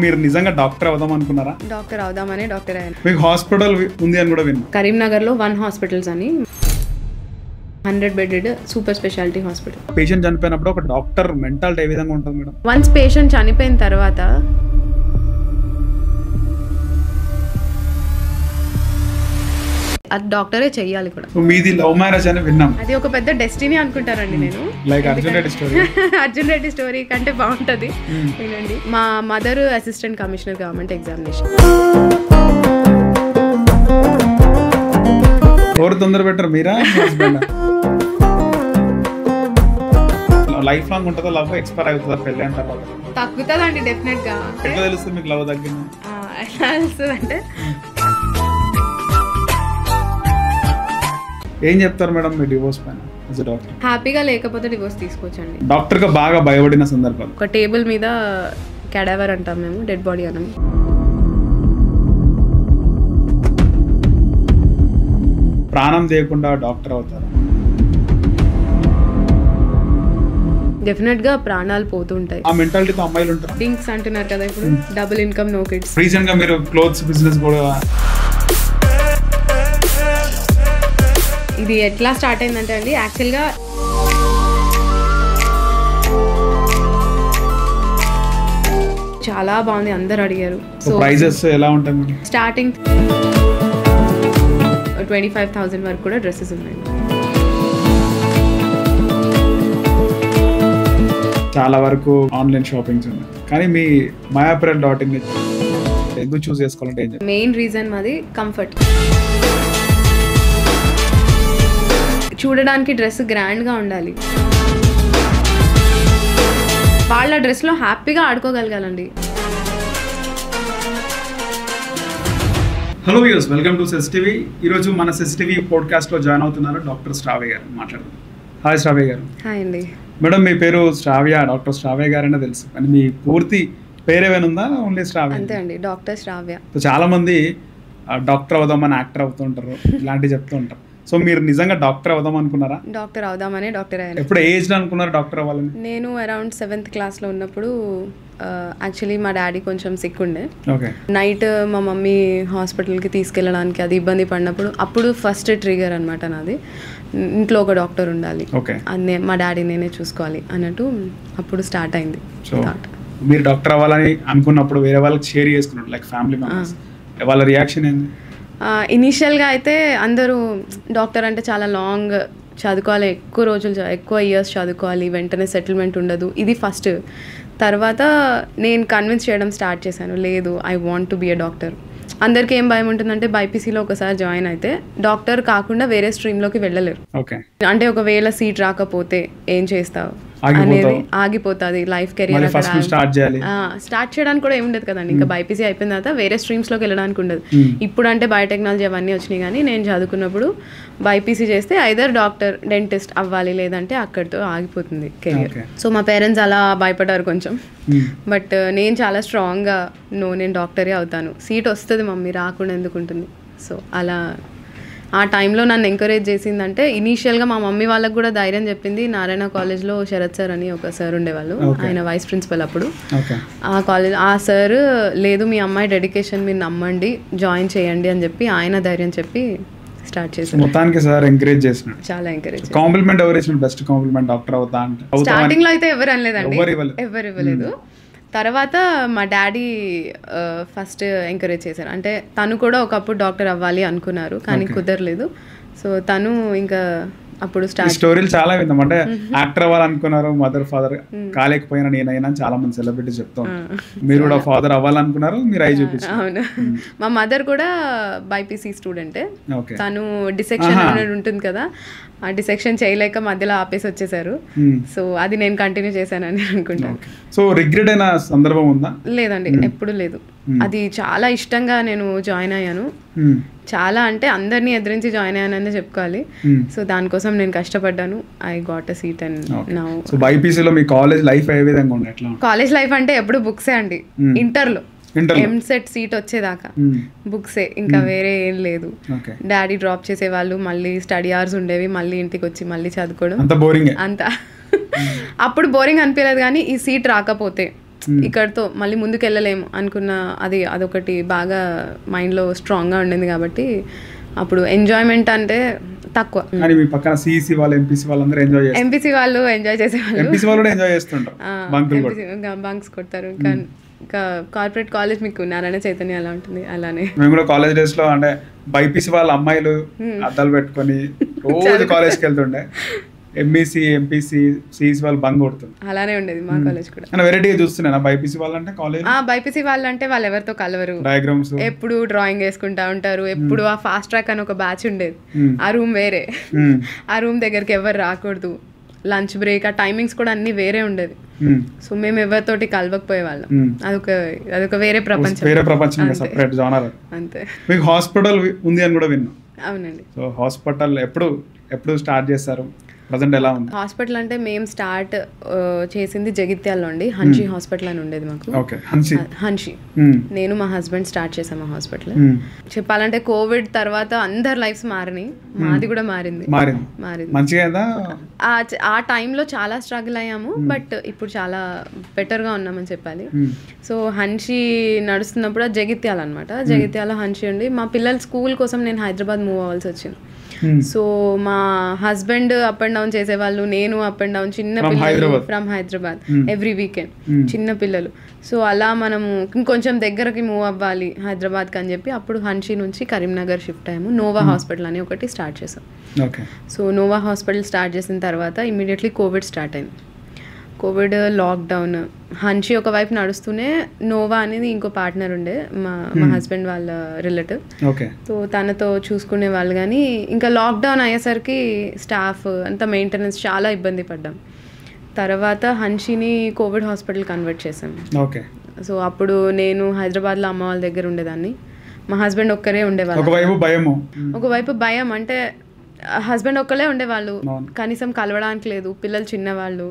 మీరు నిజంగా డాక్టర్ అవుదాం అనుకున్నారా? డాక్టర్ అవుదామని డాక్టర్ అయ్యాను. మీకు హాస్పిటల్ ఉంది అని కూడా విన్నా. కరీంనగర్లో 1 హాస్పిటల్స్ అని 100 bedded super speciality hospital. Patient చనిపోయినప్పుడు ఒక డాక్టర్ మెంటాలిటీ ఏ విధంగా ఉంటుంది మేడం? వన్స్ పేషెంట్ చనిపోయిన తర్వాత అది డాక్టరే చెయ్యాలి కూడా. మీది లవ్ మ్యారేజ్ అని విన్నాం. అది ఒక పెద్ద డెస్టినీ అనుకుంటారండి. నేను like Arjun Reddy story. Arjun Reddy story కంటే బాగుంటది వినండి. మా mother assistant commissioner government examination. ఎవరు తొందర పెట్టారు, మీరా లైఫ్ లాంగ్ ఉంటుందా లవ్? ఎక్స్పైర్ అవుతుందా పెళ్ళి అంటారు? తగ్గుతుందండి డెఫినెట్ గా. ఎట్లా తెలుస్తుంది మీకు లవ్ తగ్గింది? ఎట్లా తెలుస్తుంది అంటే ఏం చెప్తారు మేడం మీ డివోర్స్ పైన? డాక్టర్ హ్యాపీగా లేకపోతే డివోర్స్ తీసుకోవచ్చండి. డాక్టర్ గా బాగా భయపడిన సందర్భాలు? ఒక టేబుల్ మీద క్యాడావర్ అంటాం మేము, డెడ్ బాడీ అనం. ప్రాణం తీయకుండా డాక్టర్ అవుతారు? డెఫినెట్ గా ప్రాణాలు పోతుంటాయి. ఆ మెంటాలిటీతో అమ్మాయిలు ఉంటారు. థింగ్స్ అంటున్నారు కదా ఇప్పుడు, double income no kids. Recent గా మీరు క్లోత్స్ బిజినెస్ కూడా ఇది ఎట్లా స్టార్ట్ అయిందంటే అండి, యాక్చువల్గా చాలా బాగుంది, అందరు అడిగారు. సో ప్రైజెస్ ఎలా ఉంటాయి? స్టార్టింగ్ 25,000 వరకు కూడా డ్రెస్సెస్ ఉన్నాయి. చాలా వరకు ఆన్లైన్ షాపింగ్స్ ఉన్నాయి, కానీ మీ myapparel.in ఎందుకు చూస్ చేసుకోవాలంటే ఏం? మెయిన్ రీజన్ మాది కంఫర్ట్. చూడడానికి డ్రెస్ గ్రాండ్గా ఉండాలి, వాళ్ళ డ్రెస్లో హ్యాపీగా ఆడుకోగలగాలండి. Hello viewers, welcome to SES TV. ఈరోజు మన సెస్ టీవీ పాడ్కాస్ట్లో జాయిన్ అవుతున్నారు డాక్టర్ శ్రావ్య గారు. మాట్లాడదాం. హాయ్ శ్రావ్య గారు. హాయ్ అండి. మేడం, మీ పేరు శ్రావ్య, డాక్టర్ శ్రావ్య గారు అనే తెలుసు, కానీ మీ పూర్తి పేరు ఏమైనా ఉందా? ఓన్లీ శ్రావ్య? అంతే అండి, డాక్టర్ శ్రావ్య. చాలా మంది డాక్టర్ అవుదామని యాక్టర్ అవుతూ ఉంటారు, ఇలాంటివి చెప్తూ ఉంటారు. సో మీరు నిజంగా డాక్టర్ అవుదాం అనుకున్నారా? డాక్టర్ అవుదామని డాక్టర్ అయ్యాను. ఎప్పుడు ఏ ఏజ్లో అనుకున్నారు డాక్టర్ అవ్వాలని? నేను అరౌండ్ 7th క్లాస్లో ఉన్నప్పుడు, యాక్చువల్లీ మా డాడీ కొంచెం సిక్ ఉండే. ఓకే. నైట్ మా మమ్మీ హాస్పిటల్కి తీసుకెళ్ళడానికి అది ఇబ్బంది పడినప్పుడు, అప్పుడు ఫస్ట్ ట్రిగర్ అనమాట నాది, ఇంట్లో ఒక డాక్టర్ ఉండాలి, అదే మా డాడీ నేనే చూసుకోవాలి అన్నట్టు అప్పుడు స్టార్ట్ అయింది. సో మీరు డాక్టర్ అవ్వాలని అనుకున్నప్పుడు వేరే వాళ్ళకి షేర్ చేసుకున్నారు, లైక్ ఫ్యామిలీ మెంబర్స్, వాళ్ళ రియాక్షన్ ఏంది? ఇనీషియల్గా అయితే అందరూ డాక్టర్ అంటే చాలా లాంగ్ చదువుకోవాలి, ఎక్కువ రోజులు ఎక్కువ ఇయర్స్ చదువుకోవాలి, వెంటనే సెటిల్మెంట్ ఉండదు, ఇది ఫస్ట్. తర్వాత నేను కన్విన్స్ చేయడం స్టార్ట్ చేశాను, లేదు I want to be a doctor. అందరికీ ఏం భయం ఉంటుందంటే బైపీసీలో ఒకసారి జాయిన్ అయితే డాక్టర్ కాకుండా వేరే స్ట్రీమ్లోకి వెళ్ళలేరు. అంటే ఒకవేళ సీట్ రాకపోతే ఏం చేస్తావు అనేది ఆగిపోతుంది లైఫ్ కెరియర్. స్టార్ట్ చేయడానికి కూడా ఏముండదు కదండి, ఇంకా బైపీసీ అయిపోయిన తర్వాత వేరే స్ట్రీమ్స్లోకి వెళ్ళడానికి ఉండదు. ఇప్పుడు అంటే బయోటెక్నాలజీ అవన్నీ వచ్చినాయి, కానీ నేను చదువుకున్నప్పుడు బైపీసీ చేస్తే ఐదర్ డాక్టర్ డెంటిస్ట్ అవ్వాలి, లేదంటే అక్కడితో ఆగిపోతుంది కెరియర్. సో మా పేరెంట్స్ అలా భయపడ్డారు కొంచెం, బట్ నేను చాలా స్ట్రాంగ్గా నేను డాక్టరే అవుతాను, సీట్ వస్తుంది మమ్మీ, రాకుండా ఎందుకు ఉంటుంది. సో అలా ఆ టైంలో నన్ను ఎంకరేజ్ చేసిందంటే, ఇనీషియల్గా మా మమ్మీ వాళ్ళకి కూడా ధైర్యం చెప్పింది. నారాయణ కాలేజ్లో శరత్ సార్ అని ఒక సార్ ఉండేవాళ్ళు, ఆయన వైస్ ప్రిన్సిపల్ అప్పుడు. ఆ కాలేజ్ ఆ సార్, లేదు మీ అమ్మాయి డెడికేషన్ మీరు నమ్మండి, జాయిన్ చేయండి అని చెప్పి ఆయన ధైర్యం చెప్పి స్టార్ట్ చేశారు. మొత్తానికి సార్ ఎంకరేజ్ చేసినాడు, చాలా ఎంకరేజ్. కాంప్లిమెంట్ ఎవరు ఇచ్చిన? బెస్ట్ కాంప్లిమెంట్ డాక్టర్ అవుతా అంటే స్టార్టింగ్ లో అయితే ఎవరు అనలేదండి, ఎవరు ఇవ్వలేదు. తర్వాత మా డాడీ ఫస్ట్ ఎంకరేజ్ చేశారు, అంటే తను కూడా ఒకప్పుడు డాక్టర్ అవ్వాలి అనుకున్నారు, కానీ కుదరలేదు. సో తను ఇంకా అప్పుడు స్టోరీలు చాలా విన్నాం, అంటే యాక్టర్ అవ్వాలనుకున్నారు, మదర్ ఫాదర్ కాలేకపోయినా నేనైనా చాలా మంది సెలబ్రిటీస్ చెప్తా ఉంటారు. మీరు కూడా ఫాదర్ అవ్వాలనుకున్నారు, మీరు అయి చూపించారు. అవును, మా మదర్ కూడా బైపీసీ స్టూడెంటే. తను డిసెక్షన్ అనేది ఉంటుంది కదా, ఆ డిసెక్షన్ చేయలేక మధ్యలో ఆపేసి వచ్చేసారు. సో అది నేను కంటిన్యూ చేశానని అనుకుంటాను. సో రిగ్రెట్ అయిన సందర్భం ఉందా? లేదండి, ఎప్పుడు లేదు. అది చాలా ఇష్టంగా నేను జాయిన్ అయ్యాను, చాలా అంటే అందరినీ ఎదిరించి జాయిన్ అయ్యానని చెప్పుకోవాలి. సో దానికోసం నేను కష్టపడ్డాను, I got a seat. And now so బైపీసీలో మీ కాలేజ్ లైఫ్ ఏ విధంగా ఉంది? కాలేజ్ లైఫ్ అంటే ఎప్పుడు బుక్సే అండి. ఇంటర్లో ఎంసెట్ సీట్ వచ్చేదాకా బుక్సే, ఇంకా వేరే ఏం లేదు. డాడీ డ్రాప్ చేసేవాళ్ళు, మళ్ళీ స్టడీ అవర్స్ ఉండేవి, మళ్ళీ ఇంటికి వచ్చి మళ్ళీ చదువుకోవడం, అంత. అప్పుడు బోరింగ్ అనిపించలేదు, కానీ ఈ సీట్ రాకపోతే ఇక్కడతో మళ్ళీ ముందుకు వెళ్ళలేము అనుకున్న అదొకటి బాగా మైండ్లో స్ట్రాంగ్గా ఉండింది కాబట్టి అప్పుడు ఎంజాయ్మెంట్ అంటే తక్కువ. కానీ మీ పక్కన సిఇసి వాళ్ళు ఎంపీసీ వాళ్ళందరూ ఎంజాయ్ చేస్తారు. ఎంపీసీ వాళ్ళు ఎంజాయ్ చేసేవాళ్ళు, ఎంపీసీ వాళ్ళు కూడా ఎంజాయ్ చేస్తుంటారు, బంక్స్ కొడతారు. ఇంకా కార్పొరేట్ కాలేజ్ మీకు నారాయణ చైతన్య అలా ఉంటుంది, అలానే మేము కూడా కాలేజ్ డేస్ లో అంటే బైపీసీ వాళ్ళ అమ్మాయిలు అద్దాలు పెట్టుకొని రోజు కాలేజ్కి వెళ్తుండే, ఎంబీసీ ఎంపీసీ సిఇసి వాళ్ళు బంక్ కొడుతుంది, అలానే ఉండేది మా కాలేజ్ కూడా. వెరైటీగా చూస్తున్నాను బైపీసీ వాళ్ళంటే కాలేజ్. బైపీసీ వాళ్ళంటే వాళ్ళు ఎవరితో కలవరు, డయాగ్రామ్స్ ఎప్పుడు డ్రాయింగ్ వేసుకుంటా ఉంటారు, ఎప్పుడు ఆ ఫాస్ట్ ట్రాక్ అని ఒక బ్యాచ్ ఉండేది, ఆ రూమ్ వేరే, ఆ రూమ్ దగ్గరికి ఎవరు రాకూడదు, లంచ్ బ్రేక్ ఆ టైమింగ్స్ కూడా అన్ని వేరే ఉండేది. సో మేము ఎవరితోటి కలవకపోయే వాళ్ళం, అదొక వేరే ప్రపంచం అంతే. మీకు హాస్పిటల్ ఉంది అని కూడా విన్నా. అవునండి. సో హాస్పిటల్ ఎప్పుడు స్టార్ట్ చేస్తారు, ప్రజెంట్ ఎలా ఉంది హాస్పిటల్? అంటే మేము స్టార్ట్ చేసింది జగిత్యాలలో అండి, హన్షి హాస్పిటల్ అని ఉండేది మాకు. హన్షి నేను మా హస్బెండ్ స్టార్ట్ చేసాము హాస్పిటల్. చెప్పాలంటే కోవిడ్ తర్వాత అందరి లైఫ్స్ మారినాయి, మాది కూడా మారింది. ఆ టైంలో చాలా స్ట్రగుల్ అయ్యాము, బట్ ఇప్పుడు చాలా బెటర్గా ఉన్నామని చెప్పాలి. సో హన్షి నడుస్తున్నప్పుడు జగిత్యాల అనమాట, జగిత్యాల హన్షి ఉండి మా పిల్లల స్కూల్ కోసం నేను హైదరాబాద్ మూవ్ అవ్వాల్సి వచ్చింది. సో మా హస్బెండ్ అప్ అండ్ డౌన్ చేసేవాళ్ళు, నేను అప్ అండ్ డౌన్, చిన్న పిల్లలు ఫ్రమ్ హైదరాబాద్ ఎవ్రీ వీకెండ్, చిన్న పిల్లలు. సో అలా మనము ఇంకొంచెం దగ్గరకి మూవ్ అవ్వాలి హైదరాబాద్కి అని చెప్పి అప్పుడు హన్షి నుంచి కరీంనగర్ షిఫ్ట్ అయ్యాము. నోవా హాస్పిటల్ అని ఒకటి స్టార్ట్ చేసాం. సో నోవా హాస్పిటల్ స్టార్ట్ చేసిన తర్వాత ఇమీడియట్లీ కోవిడ్ స్టార్ట్ అయింది. కోవిడ్, లాక్డౌన్, హన్షి ఒకవైపు నడుస్తూనే నోవా అనేది ఇంకో పార్ట్నర్ ఉండే మా హస్బెండ్ వాళ్ళ రిలేటివ్. సో తనతో చూసుకునే వాళ్ళు. కానీ ఇంకా లాక్డౌన్ అయ్యేసరికి స్టాఫ్ అంతా మెయింటెనెన్స్ చాలా ఇబ్బంది పడ్డాం. తర్వాత హన్షిని కోవిడ్ హాస్పిటల్ కన్వర్ట్ చేసాం. సో అప్పుడు నేను హైదరాబాద్లో అమ్మ వాళ్ళ దగ్గర ఉండేదాన్ని, మా హస్బెండ్ ఒక్కరే ఉండేవాళ్ళు. ఒకవైపు భయం అంటే హస్బెండ్ ఒక్కలే ఉండేవాళ్ళు, కనీసం కలవడానికి లేదు, పిల్లలు చిన్నవాళ్ళు.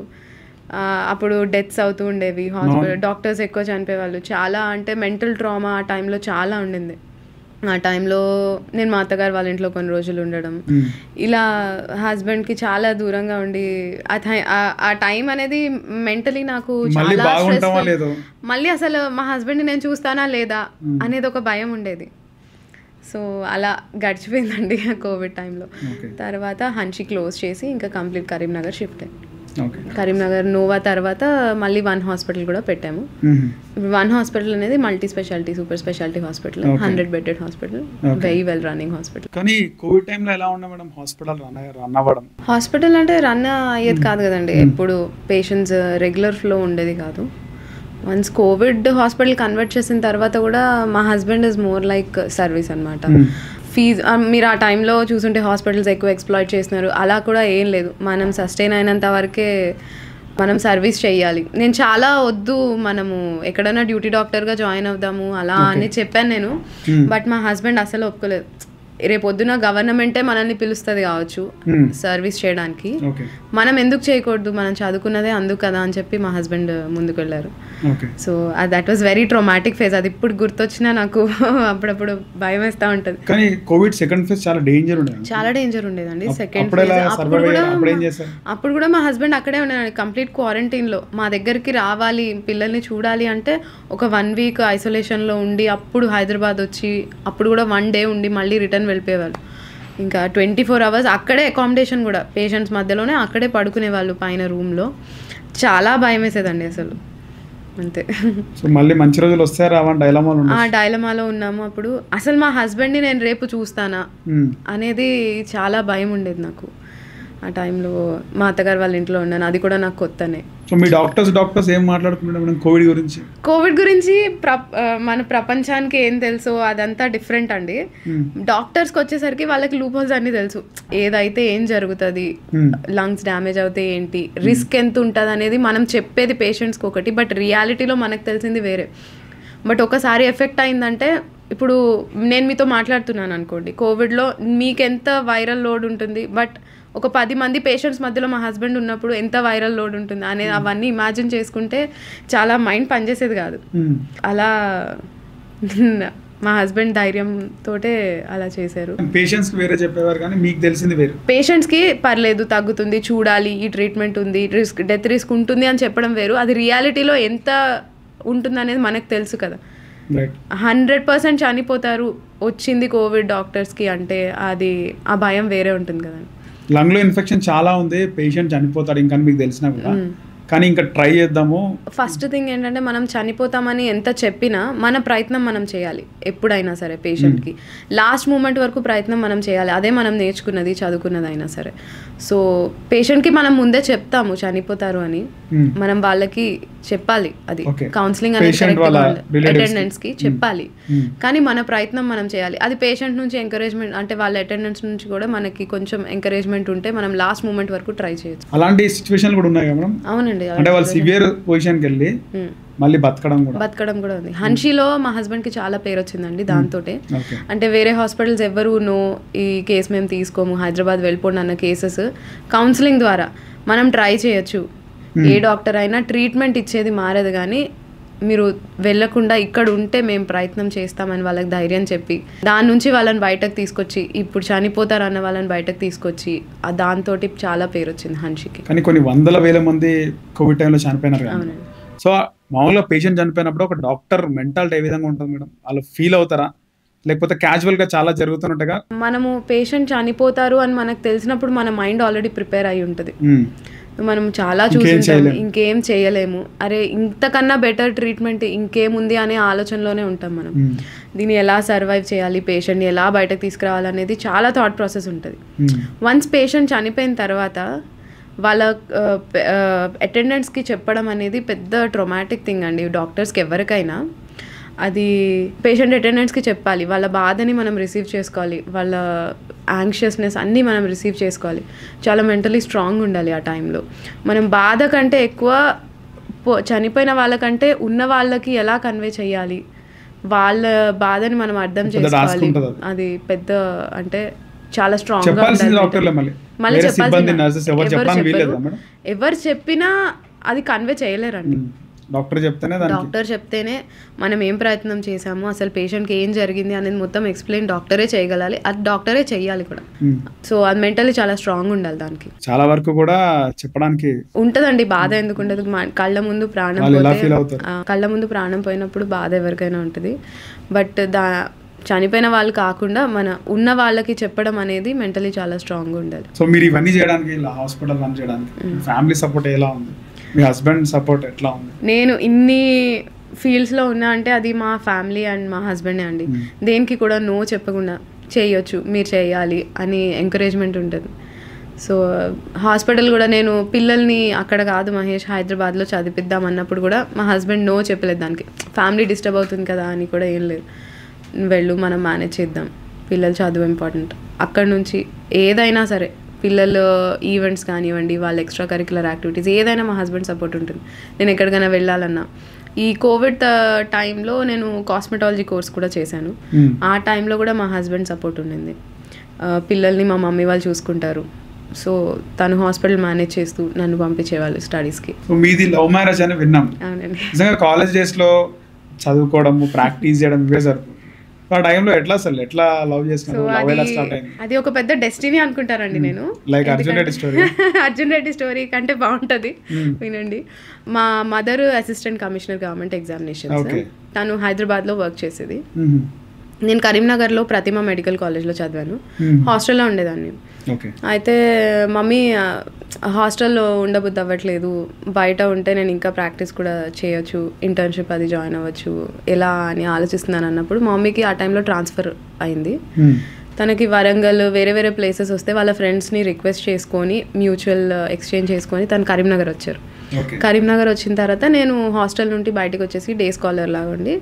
అప్పుడు డెత్స్ అవుతూ ఉండేవి, హాస్పిటల్ డాక్టర్స్ ఎక్కువ చనిపోయేవాళ్ళు. చాలా అంటే మెంటల్ ట్రామా ఆ టైంలో చాలా ఉండింది. ఆ టైంలో నేను మా అత్తగారు వాళ్ళ ఇంట్లో కొన్ని రోజులు ఉండడం, ఇలా హస్బెండ్కి చాలా దూరంగా ఉండి ఆ టైం అనేది మెంటలీ నాకు చాలా స్ట్రెస్. మళ్ళీ అసలు మా హస్బెండ్ని నేను చూస్తానా లేదా అనేది ఒక భయం ఉండేది. సో అలా గడిచిపోయిందండి కోవిడ్ టైంలో. తర్వాత హన్షి క్లోజ్ చేసి ఇంకా కంప్లీట్ కరీంనగర్ షిఫ్ట్ అయ్యింది. కరీంనగర్ నోవా తర్వాత మళ్ళీ వన్ హాస్పిటల్ కూడా పెట్టాము. వన్ హాస్పిటల్ అనేది multi speciality super speciality hospital, 100 bedded hospital, very well running hospital. కానీ కోవిడ్ టైంలో ఎలా ఉండే మేడం హాస్పిటల్ రన్ అవ్వడం? హాస్పిటల్ అంటే రన్ అయ్యేది కాదు కదండి, ఎప్పుడు పేషెంట్స్ రెగ్యులర్ ఫ్లో ఉండేది కాదు. వన్స్ కోవిడ్ హాస్పిటల్ కన్వర్ట్ చేసిన తర్వాత కూడా మా husband is more like service అనమాట. ఫీజ్ మీరు ఆ టైంలో చూసుంటే హాస్పిటల్స్ ఎక్కువ ఎక్స్ప్లాయిట్ చేస్తున్నారు, అలా కూడా ఏం లేదు. మనం సస్టైన్ అయినంత వరకే మనం సర్వీస్ చేయాలి. నేను చాలా వద్దు మనము ఎక్కడైనా డ్యూటీ డాక్టర్గా జాయిన్ అవుదాము అలా అని చెప్పాను నేను, బట్ మా హస్బెండ్ అసలు ఒప్పుకోలేదు. రేపొద్దున గవర్నమెంటే మనల్ని పిలుస్తుంది కావచ్చు సర్వీస్ చేయడానికి, మనం ఎందుకు చేయకూడదు, మనం చదువుకున్నదే అందుకు కదా అని చెప్పి మా హస్బెండ్ ముందుకు వెళ్ళారు. So that was very traumatic phase. అది ఇప్పుడు గుర్తొచ్చినా నాకు అప్పుడప్పుడు భయం వేస్తూ ఉంటుంది. కానీ కోవిడ్ సెకండ్ ఫేజ్ చాలా డేంజర్ ఉండేదండి. సెకండ్ ఫేజ్ అప్పుడు కూడా మా హస్బెండ్ అక్కడే ఉండేది, కంప్లీట్ క్వారంటైన్లో. మా దగ్గరికి రావాలి, పిల్లల్ని చూడాలి అంటే ఒక 1 వీక్ ఐసోలేషన్లో ఉండి అప్పుడు హైదరాబాద్ వచ్చి అప్పుడు కూడా 1 డే ఉండి మళ్ళీ రిటర్న్ వెళ్ళిపోయేవాళ్ళు. ఇంకా 24 hours అక్కడే అకామిడేషన్ కూడా పేషెంట్స్ మధ్యలోనే అక్కడే పడుకునేవాళ్ళు పైన రూమ్లో. చాలా భయం వేసేదండి అసలు, అంతే. మళ్ళీ మంచి రోజులు వస్తారా డైలమాలో ఉన్నాము అప్పుడు. అసలు మా హస్బెండ్ని నేను రేపు చూస్తానా అనేది చాలా భయం ఉండేది నాకు. ఆ టైంలో మా అత్తగారు వాళ్ళ ఇంట్లో ఉన్నాను, అది కూడా నాకు కొత్తనే. సో మీ డాక్టర్స్ ఏం మాట్లాడుకుంటున్నారు కోవిడ్ గురించి? మన ప్రపంచానికి ఏం తెలుసో అదంతా డిఫరెంట్ అండి. డాక్టర్స్కి వచ్చేసరికి వాళ్ళకి లూప్ హోల్స్ అన్ని తెలుసు, ఏదైతే ఏం జరుగుతుంది, లంగ్స్ డ్యామేజ్ అవుతే ఏంటి, రిస్క్ ఎంత ఉంటుంది అనేది మనం చెప్పేది పేషెంట్స్కి ఒకటి, బట్ రియాలిటీలో మనకు తెలిసింది వేరే. బట్ ఒకసారి ఎఫెక్ట్ అయిందంటే, ఇప్పుడు నేను మీతో మాట్లాడుతున్నాను అనుకోండి, కోవిడ్లో మీకెంత వైరల్ లోడ్ ఉంటుంది, బట్ ఒక 10 మంది పేషెంట్స్ మధ్యలో మా హస్బెండ్ ఉన్నప్పుడు ఎంత వైరల్ లోడ్ ఉంటుంది అనేది అవన్నీ ఇమాజిన్ చేసుకుంటే చాలా మైండ్ పనిచేసేది కాదు. అలా మా హస్బెండ్ ధైర్యంతో అలా చేశారు. పేషెంట్స్కి వేరే చెప్పేవారు కానీ మీకు తెలిసింది వేరే. పేషెంట్స్కి పర్లేదు, తగ్గుతుంది, చూడాలి, ఈ ట్రీట్మెంట్ ఉంది, డెత్ రిస్క్ ఉంటుంది అని చెప్పడం వేరు. అది రియాలిటీలో ఎంత ఉంటుందనేది మనకు తెలుసు కదా. రైట్ 100% చనిపోతారు వచ్చింది కోవిడ్ డాక్టర్స్కి అంటే అది ఆ భయం వేరే ఉంటుంది కదా. లంగ్ లో ఇన్ఫెక్షన్ చాలా ఉంది, పేషెంట్ చనిపోతాడు ఇంకా మీకు తెలిసినా కూడా, కానీ ఇంకా ట్రై చేద్దాము. ఫస్ట్ థింగ్ ఏంటంటే మనం చనిపోతామని ఎంత చెప్పినా మన ప్రయత్నం మనం చేయాలి ఎప్పుడైనా సరే. పేషెంట్కి లాస్ట్ మూమెంట్ వరకు ప్రయత్నం మనం చేయాలి, అదే మనం నేర్చుకున్నది చదువుకున్నది అయినా సరే. సో పేషెంట్కి మనం ముందే చెప్తాము చనిపోతారు అని, మనం వాళ్ళకి చెప్పాలి, అది కౌన్సిలింగ్ అనేది అటెండెంట్స్కి చెప్పాలి, కానీ మన ప్రయత్నం మనం చేయాలి. అది పేషెంట్ నుంచి ఎంకరేజ్మెంట్ అంటే వాళ్ళ అటెండెన్స్ నుంచి కూడా మనకి కొంచెం ఎంకరేజ్మెంట్ ఉంటే మనం లాస్ట్ మూమెంట్ వరకు ట్రై చేయొచ్చు. అలాంటి సిచ్యువేషన్ కూడా ఉన్నాయి మేడం. అవునండి, అంటే వాళ్ళు సివియర్ పొజిషన్కి వెళ్ళి మళ్ళీ బతకడం కూడా ఉంది. హన్షీలో మా హస్బెండ్కి చాలా పేరు వచ్చిందండి దాంతోటే. అంటే వేరే హాస్పిటల్స్ ఎవరు నో ఈ కేసు మేము తీసుకోము, హైదరాబాద్ వెళ్ళిపోండి అన్న కేసెస్ కౌన్సిలింగ్ ద్వారా మనం ట్రై చేయొచ్చు. ఏ డాక్టర్ అయినా ట్రీట్మెంట్ ఇచ్చేది మారదు, కానీ మీరు వెళ్ళకుండా ఇక్కడ ఉంటే మేము ప్రయత్నం చేస్తామని వాళ్ళకి ధైర్యం చెప్పి దాని నుంచి వాళ్ళని బయటకు తీసుకొచ్చి ఇప్పుడు చనిపోతారు అన్న వాళ్ళని బయటకు తీసుకొచ్చి దాంతో చాలా పేరు వచ్చింది హన్షికి. కానీ కొన్ని వందల వేల మంది కోవిడ్ టైంలో చనిపోయినారు. సో మామూలుగా పేషెంట్ చనిపోయినప్పుడు ఒక డాక్టర్ మెంటాలిటీ ఏ విధంగా ఉంటుంది మేడం? వాళ్ళు ఫీల్ అవుతారా, లేకపోతే క్యాజువల్ గా చాలా జరుగుతున్నట్టుగా? మనము పేషెంట్ చనిపోతారు అని మనకు తెలిసినప్పుడు మన మైండ్ ఆల్రెడీ ప్రిపేర్ అయి ఉంటుంది. మనం చాలా చూసుంటాం, ఇంకేం చేయలేము, అరే ఇంతకన్నా బెటర్ ట్రీట్మెంట్ ఇంకేముంది అనే ఆలోచనలోనే ఉంటాం మనం. దీన్ని ఎలా సర్వైవ్ చేయాలి, పేషెంట్ని ఎలా బయటకు తీసుకురావాలనేది చాలా థాట్ ప్రాసెస్ ఉంటుంది. వన్స్ పేషెంట్ చనిపోయిన తర్వాత వాళ్ళ అటెండెంట్స్కి చెప్పడం అనేది పెద్ద ట్రొమాటిక్ థింగ్ అండి డాక్టర్స్కి ఎవరికైనా. అది పేషెంట్ అటెండెంట్స్కి చెప్పాలి, వాళ్ళ బాధని మనం రిసీవ్ చేసుకోవాలి, వాళ్ళ యాంగ్షియస్నెస్ అన్నీ మనం రిసీవ్ చేసుకోవాలి. చాలా మెంటలీ స్ట్రాంగ్ ఉండాలి ఆ టైంలో. మనం బాధ కంటే ఎక్కువ చనిపోయిన వాళ్ళకంటే ఉన్న వాళ్ళకి ఎలా కన్వే చేయాలి, వాళ్ళ బాధని మనం అర్థం చేసుకోవాలి. అది పెద్ద అంటే చాలా స్ట్రాంగ్గా ఉండాలి. మళ్ళీ చెప్పాల్సింది ఎవరు చెప్పినా అది కన్వే చేయలేరండి. డాక్టర్ చెప్తేనే మనం ఏం ప్రయత్నం చేసాము, అసలు పేషెంట్కి ఏం జరిగింది అనేది మొత్తం ఎక్స్ప్లెయిన్ డాక్టరే చేయగలాలి, అది డాక్టరే చెయ్యాలి కూడా. సో అది మెంటలీ చాలా స్ట్రాంగ్ ఉండాలి. దానికి చాలా వరకు కూడా చెప్పడానికి ఉంటుందండి. బాధ ఎందుకు ఉండదు? కళ్ళ ముందు ప్రాణం పోయినప్పుడు బాధ ఎవరికైనా ఉంటుంది. బట్ చనిపోయిన వాళ్ళు కాకుండా మన ఉన్న వాళ్ళకి చెప్పడం అనేది మెంటలీ చాలా స్ట్రాంగ్ ఉండాలి. సో మీరు ఇవన్నీ చేయడానికి హాస్పిటల్ రన్ చేయడానికి ఫ్యామిలీ సపోర్ట్ ఎలా ఉంది? మీ హస్బెండ్ సపోర్ట్ ఎట్లా ఉంది? నేను ఇన్ని ఫీల్డ్స్లో ఉన్నా అంటే అది మా ఫ్యామిలీ అండ్ మా హస్బెండే అండి. దేనికి కూడా నో చెప్పకుండా చేయొచ్చు, మీరు చేయాలి అని ఎంకరేజ్మెంట్ ఉంటుంది. సో హాస్పిటల్ కూడా నేను పిల్లల్ని అక్కడ కాదు మహేష్ హైదరాబాద్లో చదివిద్దాం అన్నప్పుడు కూడా మా హస్బెండ్ నో చెప్పలేదు. దానికి ఫ్యామిలీ డిస్టర్బ్ అవుతుంది కదా అని కూడా ఏం లేదు, వెళ్ళు మనం మేనేజ్ చేద్దాం, పిల్లలు చదువు ఇంపార్టెంట్. అక్కడ నుంచి ఏదైనా సరే పిల్లలు ఈవెంట్స్ కానివ్వండి, వాళ్ళ ఎక్స్ట్రా కరిక్యులర్ యాక్టివిటీస్ ఏదైనా మా హస్బెండ్ సపోర్ట్ ఉంటుంది. నేను ఎక్కడికైనా వెళ్ళాలన్నా ఈ కోవిడ్ టైంలో నేను కాస్మెటాలజీ కోర్స్ కూడా చేశాను. ఆ టైంలో కూడా మా హస్బెండ్ సపోర్ట్ ఉండింది. పిల్లల్ని మా మమ్మీ వాళ్ళు చూసుకుంటారు, సో తను హాస్పిటల్ మేనేజ్ చేస్తూ నన్ను పంపించేవాళ్ళు స్టడీస్కి. మీది లవ్ మ్యారేజ్ అని విన్నాం. అవునండి. నిజంగా కాలేజ్ డేస్లో చదువుకోవడం ప్రాక్టీస్ చేయడం ఇవే సరిపోతుంది. ఆ టైంలో ఎట్లా అసలు ఎట్లా లవ్ చేస్తున్నారు? అది ఒక పెద్ద డెస్టినీ అనుకుంటారండి. నేను లైక్ అర్జున్ రెడ్డి స్టోరీ కంటే బాగుంటుంది, వినండి. మా mother assistant commissioner government examinations, తను హైదరాబాద్లో వర్క్ చేసేది. నేను కరీంనగర్లో ప్రతిమ మెడికల్ కాలేజ్లో చదివాను, హాస్టల్లో ఉండేదాన్ని. అయితే మమ్మీ హాస్టల్లో ఉండబుద్ధి అవ్వట్లేదు, బయట ఉంటే నేను ఇంకా ప్రాక్టీస్ కూడా చేయొచ్చు, ఇంటర్న్షిప్ అది జాయిన్ అవ్వచ్చు, ఎలా అని ఆలోచిస్తున్నాను అన్నప్పుడు మా మమ్మీకి ఆ టైంలో ట్రాన్స్ఫర్ అయింది. తనకి వరంగల్ వేరే వేరే ప్లేసెస్ వస్తే వాళ్ళ ఫ్రెండ్స్ని రిక్వెస్ట్ చేసుకొని మ్యూచువల్ ఎక్స్చేంజ్ చేసుకొని తను కరీంనగర్ వచ్చారు. కరీంనగర్ వచ్చిన తర్వాత నేను హాస్టల్ నుండి బయటకు వచ్చేసి డే స్కాలర్ లాగా ఉండి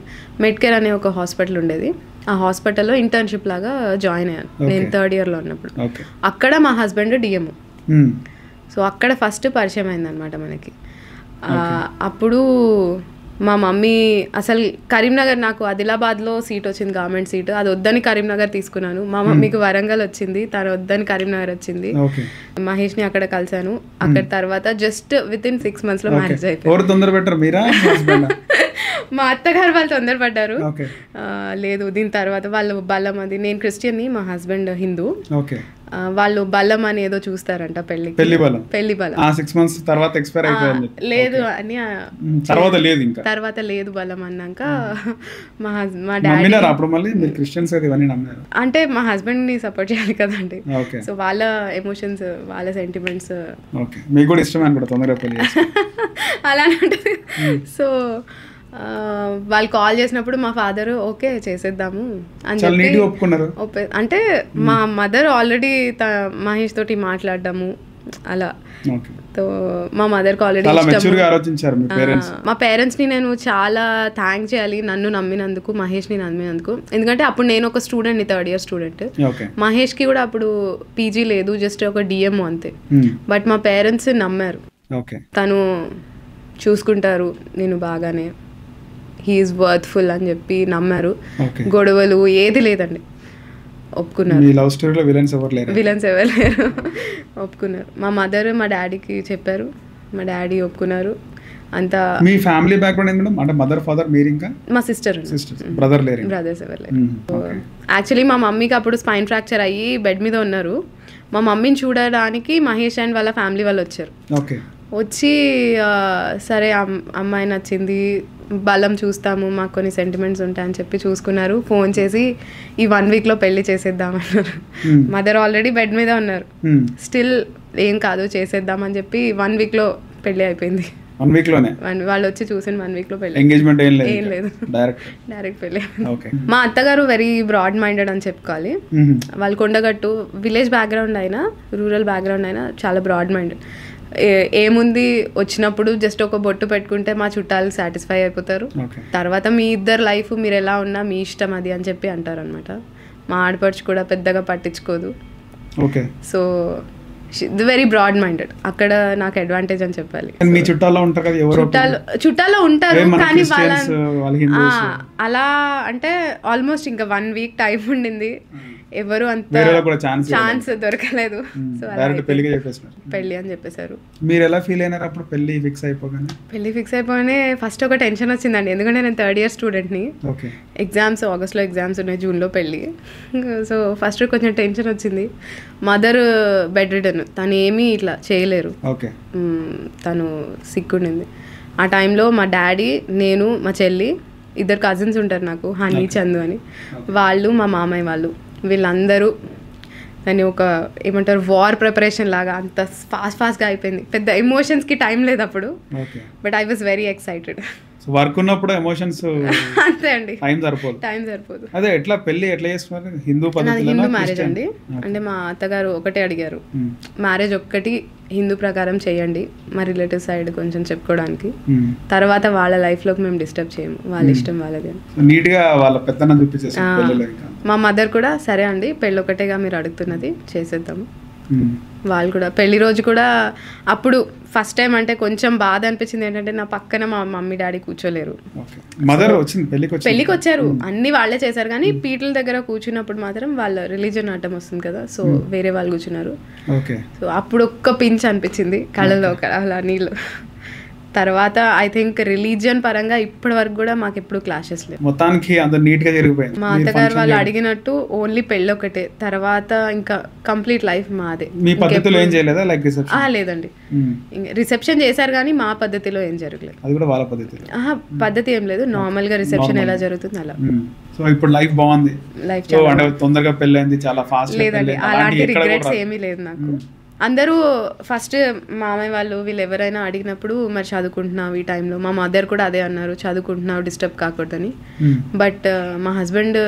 మెడ్కేర్ అనే ఒక హాస్పిటల్ ఉండేది, ఆ హాస్పిటల్లో ఇంటర్న్షిప్ లాగా జాయిన్ అయ్యాను నేను 3rd yearలో ఉన్నప్పుడు. అక్కడ మా హస్బెండ్ డిఎంఓ, సో అక్కడ ఫస్ట్ పరిచయం అయిందనమాట మనకి. అప్పుడు మా మమ్మీ అసలు కరీంనగర్, నాకు ఆదిలాబాద్లో సీట్ వచ్చింది గవర్నమెంట్ సీట్, అది వద్దని కరీంనగర్ తీసుకున్నాను. మా మమ్మీకి వరంగల్ వచ్చింది, తను వద్దని కరీంనగర్ వచ్చింది. మహేష్ని అక్కడ కలిసాను. అక్కడ తర్వాత జస్ట్ విత్ ఇన్ 6 monthsలో మ్యారేజ్ అయిపోయింది. మా అత్తగారు వాళ్ళు తొందరపడ్డారు. ఓకే లేదు దీని తర్వాత వాళ్ళు బల్లం అది, నేను క్రిస్టియన్ని, మా హస్బెండ్ హిందూ. ఓకే వాళ్ళు బల్లం అని ఏదో చూస్తారంట పెళ్లి బలం. పెళ్లి బలం 6 months తర్వాత ఎక్స్పైర్ అయిపోయింది లేదు అని తర్వాత లేదు ఇంకా తర్వాత లేదు బలం అన్నాక మా మా డాడీ నమ్మినారు అప్పుడు మళ్ళీ మీరు క్రిస్టియన్స్ అది ఇవన్నీ నమ్మినారు అంటే మా హస్బెండ్ ని సపోర్ట్ చేయాలి కదండి. ఓకే సో వాళ్ళ ఎమోషన్స్ వాళ్ళ సెంటిమెంట్స్ ఓకే మీకు కూడా ఇష్టమే అనుకుంటా తొందరగా పెళ్లి చేసి అలానే ఉంటుంది. సో వాళ్ళు కాల్ చేసినప్పుడు మా ఫాదర్ ఓకే చేసేద్దాము అని చాలా చెప్పి నీట్గా ఒప్పుకున్నారు. అంటే మా మదర్ ఆల్రెడీ మహేష్ తోటి మాట్లాడడాము అలా. ఓకే సో మా మదర్కి ఆల్రెడీ చాలా మెచ్యూర్ గా ఆలోచించారు మీ పేరెంట్స్. మా పేరెంట్స్ని నేను చాలా థ్యాంక్ చేయాలి, నన్ను నమ్మినందుకు, మహేష్ని నమ్మినందుకు. ఎందుకంటే అప్పుడు నేను ఒక స్టూడెంట్ని, 3rd year స్టూడెంట్. ఓకే మహేష్కి కూడా అప్పుడు పీజీ లేదు, జస్ట్ ఒక డిఎంఓ అంతే. బట్ మా పేరెంట్స్ నమ్మారు, ఓకే తను చూసుకుంటారు నేను బాగానే, హీఈస్ వర్త్ఫుల్ అని చెప్పి నమ్మారు. ఓకే గొడవలు ఏది లేదండి, ఒప్పుకున్నారు. మీ లవ్ స్టోరీలో విలన్స్ ఎవరు లేరు? విలన్స్ ఎవరు లేరు, ఒప్పుకున్నారు. మా మదర్ మా డాడీకి చెప్పారు, మా డాడీ ఒప్పుకున్నారు. అంతా మీ ఫ్యామిలీ బ్యాక్గ్రౌండ్ ఏంటి మేడం? అంటే మదర్ ఫాదర్ మీరు ఇంకా మా సిస్టర్ సిస్టర్స్ బ్రదర్ లేరు? బ్రదర్స్ ఎవరు లేరు. యాక్చువల్లీ మా మమ్మీకి అప్పుడు స్పైన్ ఫ్రాక్చర్ అయ్యి బెడ్ మీద ఉన్నారు. మా మమ్మీని చూడడానికి మహేష్ అండ్ వాళ్ళ ఫ్యామిలీ వాళ్ళు వచ్చారు. ఓకే వచ్చి సరే అమ్మాయి నచ్చింది, బలం చూస్తాము, మాకు కొన్ని సెంటిమెంట్స్ ఉంటాయని చెప్పి చూసుకున్నారు. ఫోన్ చేసి ఈ 1 weekలో పెళ్లి చేసేద్దామన్నారు. మదర్ ఆల్రెడీ బెడ్ మీద ఉన్నారు, స్టిల్ ఏం కాదు చేసేద్దామని చెప్పి 1 weekలో పెళ్లి అయిపోయింది. 1 week లోనే వాళ్ళు వచ్చి చూసిన 1 weekలో పెళ్లి. ఎంగేజ్మెంట్ ఏం ఏం లేదు, డైరెక్ట్ పెళ్లి. ఓకే మా అత్తగారు వెరీ బ్రాడ్ మైండెడ్ అని చెప్పుకోవాలి. వాళ్ళు కొండగట్టు విలేజ్ బ్యాక్గ్రౌండ్ అయినా రూరల్ బ్యాక్గ్రౌండ్ అయినా చాలా బ్రాడ్ మైండెడ్. ఏముంది వచ్చినప్పుడు జస్ట్ ఒక బొట్టు పెట్టుకుంటే మా చుట్టాలు సాటిస్ఫై అయిపోతారు. తర్వాత మీ ఇద్దరు లైఫ్ మీరు ఎలా ఉన్నా మీ ఇష్టం అది అని చెప్పి అంటారు అనమాట. మా ఆడపడుచు కూడా పెద్దగా పట్టించుకోదు. Okay so very broad minded. అక్కడ నాకు అడ్వాంటేజ్ అని చెప్పాలి. మీ చుట్టాల్లో ఉంటారు కదా ఎవరు? చుట్టాల్లో ఉంటారు కానీ వాళ్ళ అలా అంటే ఆల్మోస్ట్ ఇంకా 1 week టైం ఉండింది, ఎవరు అంత ఛాన్స్ దొరకలేదు. సో పెళ్లి అని చెప్పేశారు. మీరు ఎలా ఫీల్ అయినారు అప్పుడు పెళ్లి ఫిక్స్ అయిపోగానే? పెళ్లి ఫిక్స్ అయిపోగానే ఫస్ట్ ఒక టెన్షన్ వచ్చిందండి, ఎందుకంటే నేను 3rd year స్టూడెంట్ని. ఎగ్జామ్స్ ఆగస్ట్లో ఎగ్జామ్స్ ఉన్నాయి, జూన్లో పెళ్ళి. సో ఫస్ట్ కొంచెం టెన్షన్ వచ్చింది. మదర్ బెడ్ రిడన్, తను ఏమీ ఇట్లా చేయలేరు, తను సిక్ ఉండింది. ఆ టైంలో మా డాడీ, నేను, మా చెల్లి, 2 cousins ఉంటారు నాకు, హనీ, చందు అని, వాళ్ళు మా మామయ్య వాళ్ళు, వీళ్ళందరూ దాన్ని ఒక ఏమంటారు వార్ ప్రిపరేషన్ లాగా అంత ఫాస్ట్గా అయిపోయింది. పెద్ద ఎమోషన్స్కి టైం లేదు అప్పుడు. But I was very excited. Work ఉన్నప్పుడు ఎమోషన్స్ అంతే అండి, టైం సరిపోదు. అదే ఎట్లా పెళ్లి ఎట్లా చేస్తున్నారు? హిందూ మ్యారేజ్ అండి. అంటే మా అత్తగారు ఒకటే అడిగారు, మ్యారేజ్ ఒక్కటి హిందూ ప్రకారం చేయండి, మా రిలేటివ్ సైడ్ కొంచెం చెప్పుకోవడానికి, తర్వాత వాళ్ళ లైఫ్ లోకి మేము డిస్టర్బ్ చేయము, వాళ్ళ ఇష్టం వాళ్ళది. నీట్ గా వాళ్ళ పెద్దన చూపించేసారు. మా మదర్ కూడా సరే అండి పెళ్ళి ఒకటేగా మీరు అడుగుతున్నది, చేసేద్దాము. వాళ్ళు కూడా పెళ్లి రోజు కూడా అప్పుడు ఫస్ట్ టైం అంటే కొంచెం బాధ అనిపించింది ఏంటంటే నా పక్కన మా మమ్మీ డాడీ కూర్చోలేరు. పెళ్లికి వచ్చారు, అన్ని వాళ్ళే చేశారు, కానీ పీటల దగ్గర కూర్చున్నప్పుడు మాత్రం వాళ్ళ రిలీజన్ అడ్డం వస్తుంది కదా, సో వేరే వాళ్ళు కూర్చున్నారు. సో అప్పుడు ఒక్క పించ్ అనిపించింది కళ్ళలో అలా నీళ్ళు. తర్వాత ఐ థింక్ రిలీజియన్ పరంగా ఇప్పటి వరకు కూడా మాకు ఎప్పుడు క్లాషెస్ లేవు. మొత్తానికి అంత నీట్ గా జరిగిపోయింది. మా అత్తగారు వాళ్ళు అడిగినట్టు ఓన్లీ పెళ్ళి ఒకటే, తర్వాత ఇంకా కంప్లీట్ లైఫ్ మాదే. మీ పద్ధతిలో ఏం చేయలేదా? Like reception? లేదండి, రిసెప్షన్ చేశారు కానీ మా పద్ధతిలో ఏం జరగలేదు. అది కూడా వాళ్ళ పద్ధతిలో? పద్ధతి ఏం లేదు, నార్మల్ గా రిసెప్షన్ ఎలా జరుగుతుంది అలా. సో ఇప్పుడు లైఫ్ బాగుంది, లైఫ్ అంటే తొందరగా పెళ్ళైంది, చాలా ఫాస్ట్. లేదండి, అలాంటి రిగ్రెట్స్ ఏమీ లేదు నాకు. అందరూ ఫస్ట్ మామయ్య వాళ్ళు వీళ్ళు ఎవరైనా అడిగినప్పుడు మరి చదువుకుంటున్నావు ఈ టైంలో, మా మదర్ కూడా అదే అన్నారు, చదువుకుంటున్నావు డిస్టర్బ్ కాకూడదని. బట్ మా హస్బెండ్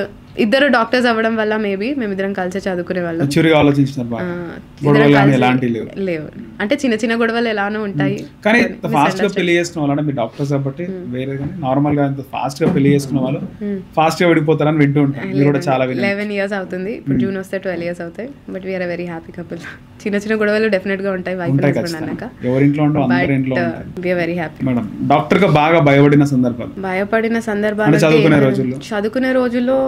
ఇద్దరు డాక్టర్స్ అవ్వడం వల్ల మేబీ మేమిద్దరం కలిసి చదువుకునే వాళ్ళం. లేవు అంటే చిన్న చిన్న గొడవలు ఎలానో ఉంటాయి, కానీ ఫాస్ట్ గా పెళ్లి చేసుకున్న వాళ్ళు మీ డాక్టర్స్ కాబట్టి వేరే, కానీ నార్మల్ గా ఫాస్ట్ గా పెళ్లి చేసుకున్న వాళ్ళు ఫాస్ట్ గా విడిపోతారని వింటూ ఉంటారు. 11 years అవుతుంది, ఇప్పుడు జూన్ వస్తే 12 years అవుతాయి. But we are very happy couple. చిన్న చిన్న గొడవలు డెఫినెట్ గా ఉంటాయి వైఫ్ అండ్ హస్బెండ్ అన్నాక, ఎవరింట్లో ఉండో అందరి ఇంట్లో ఉంటాయి. We are very happy. Madam doctor గా బాగా భయపడిన సందర్భాలు చదువుకునే రోజుల్లో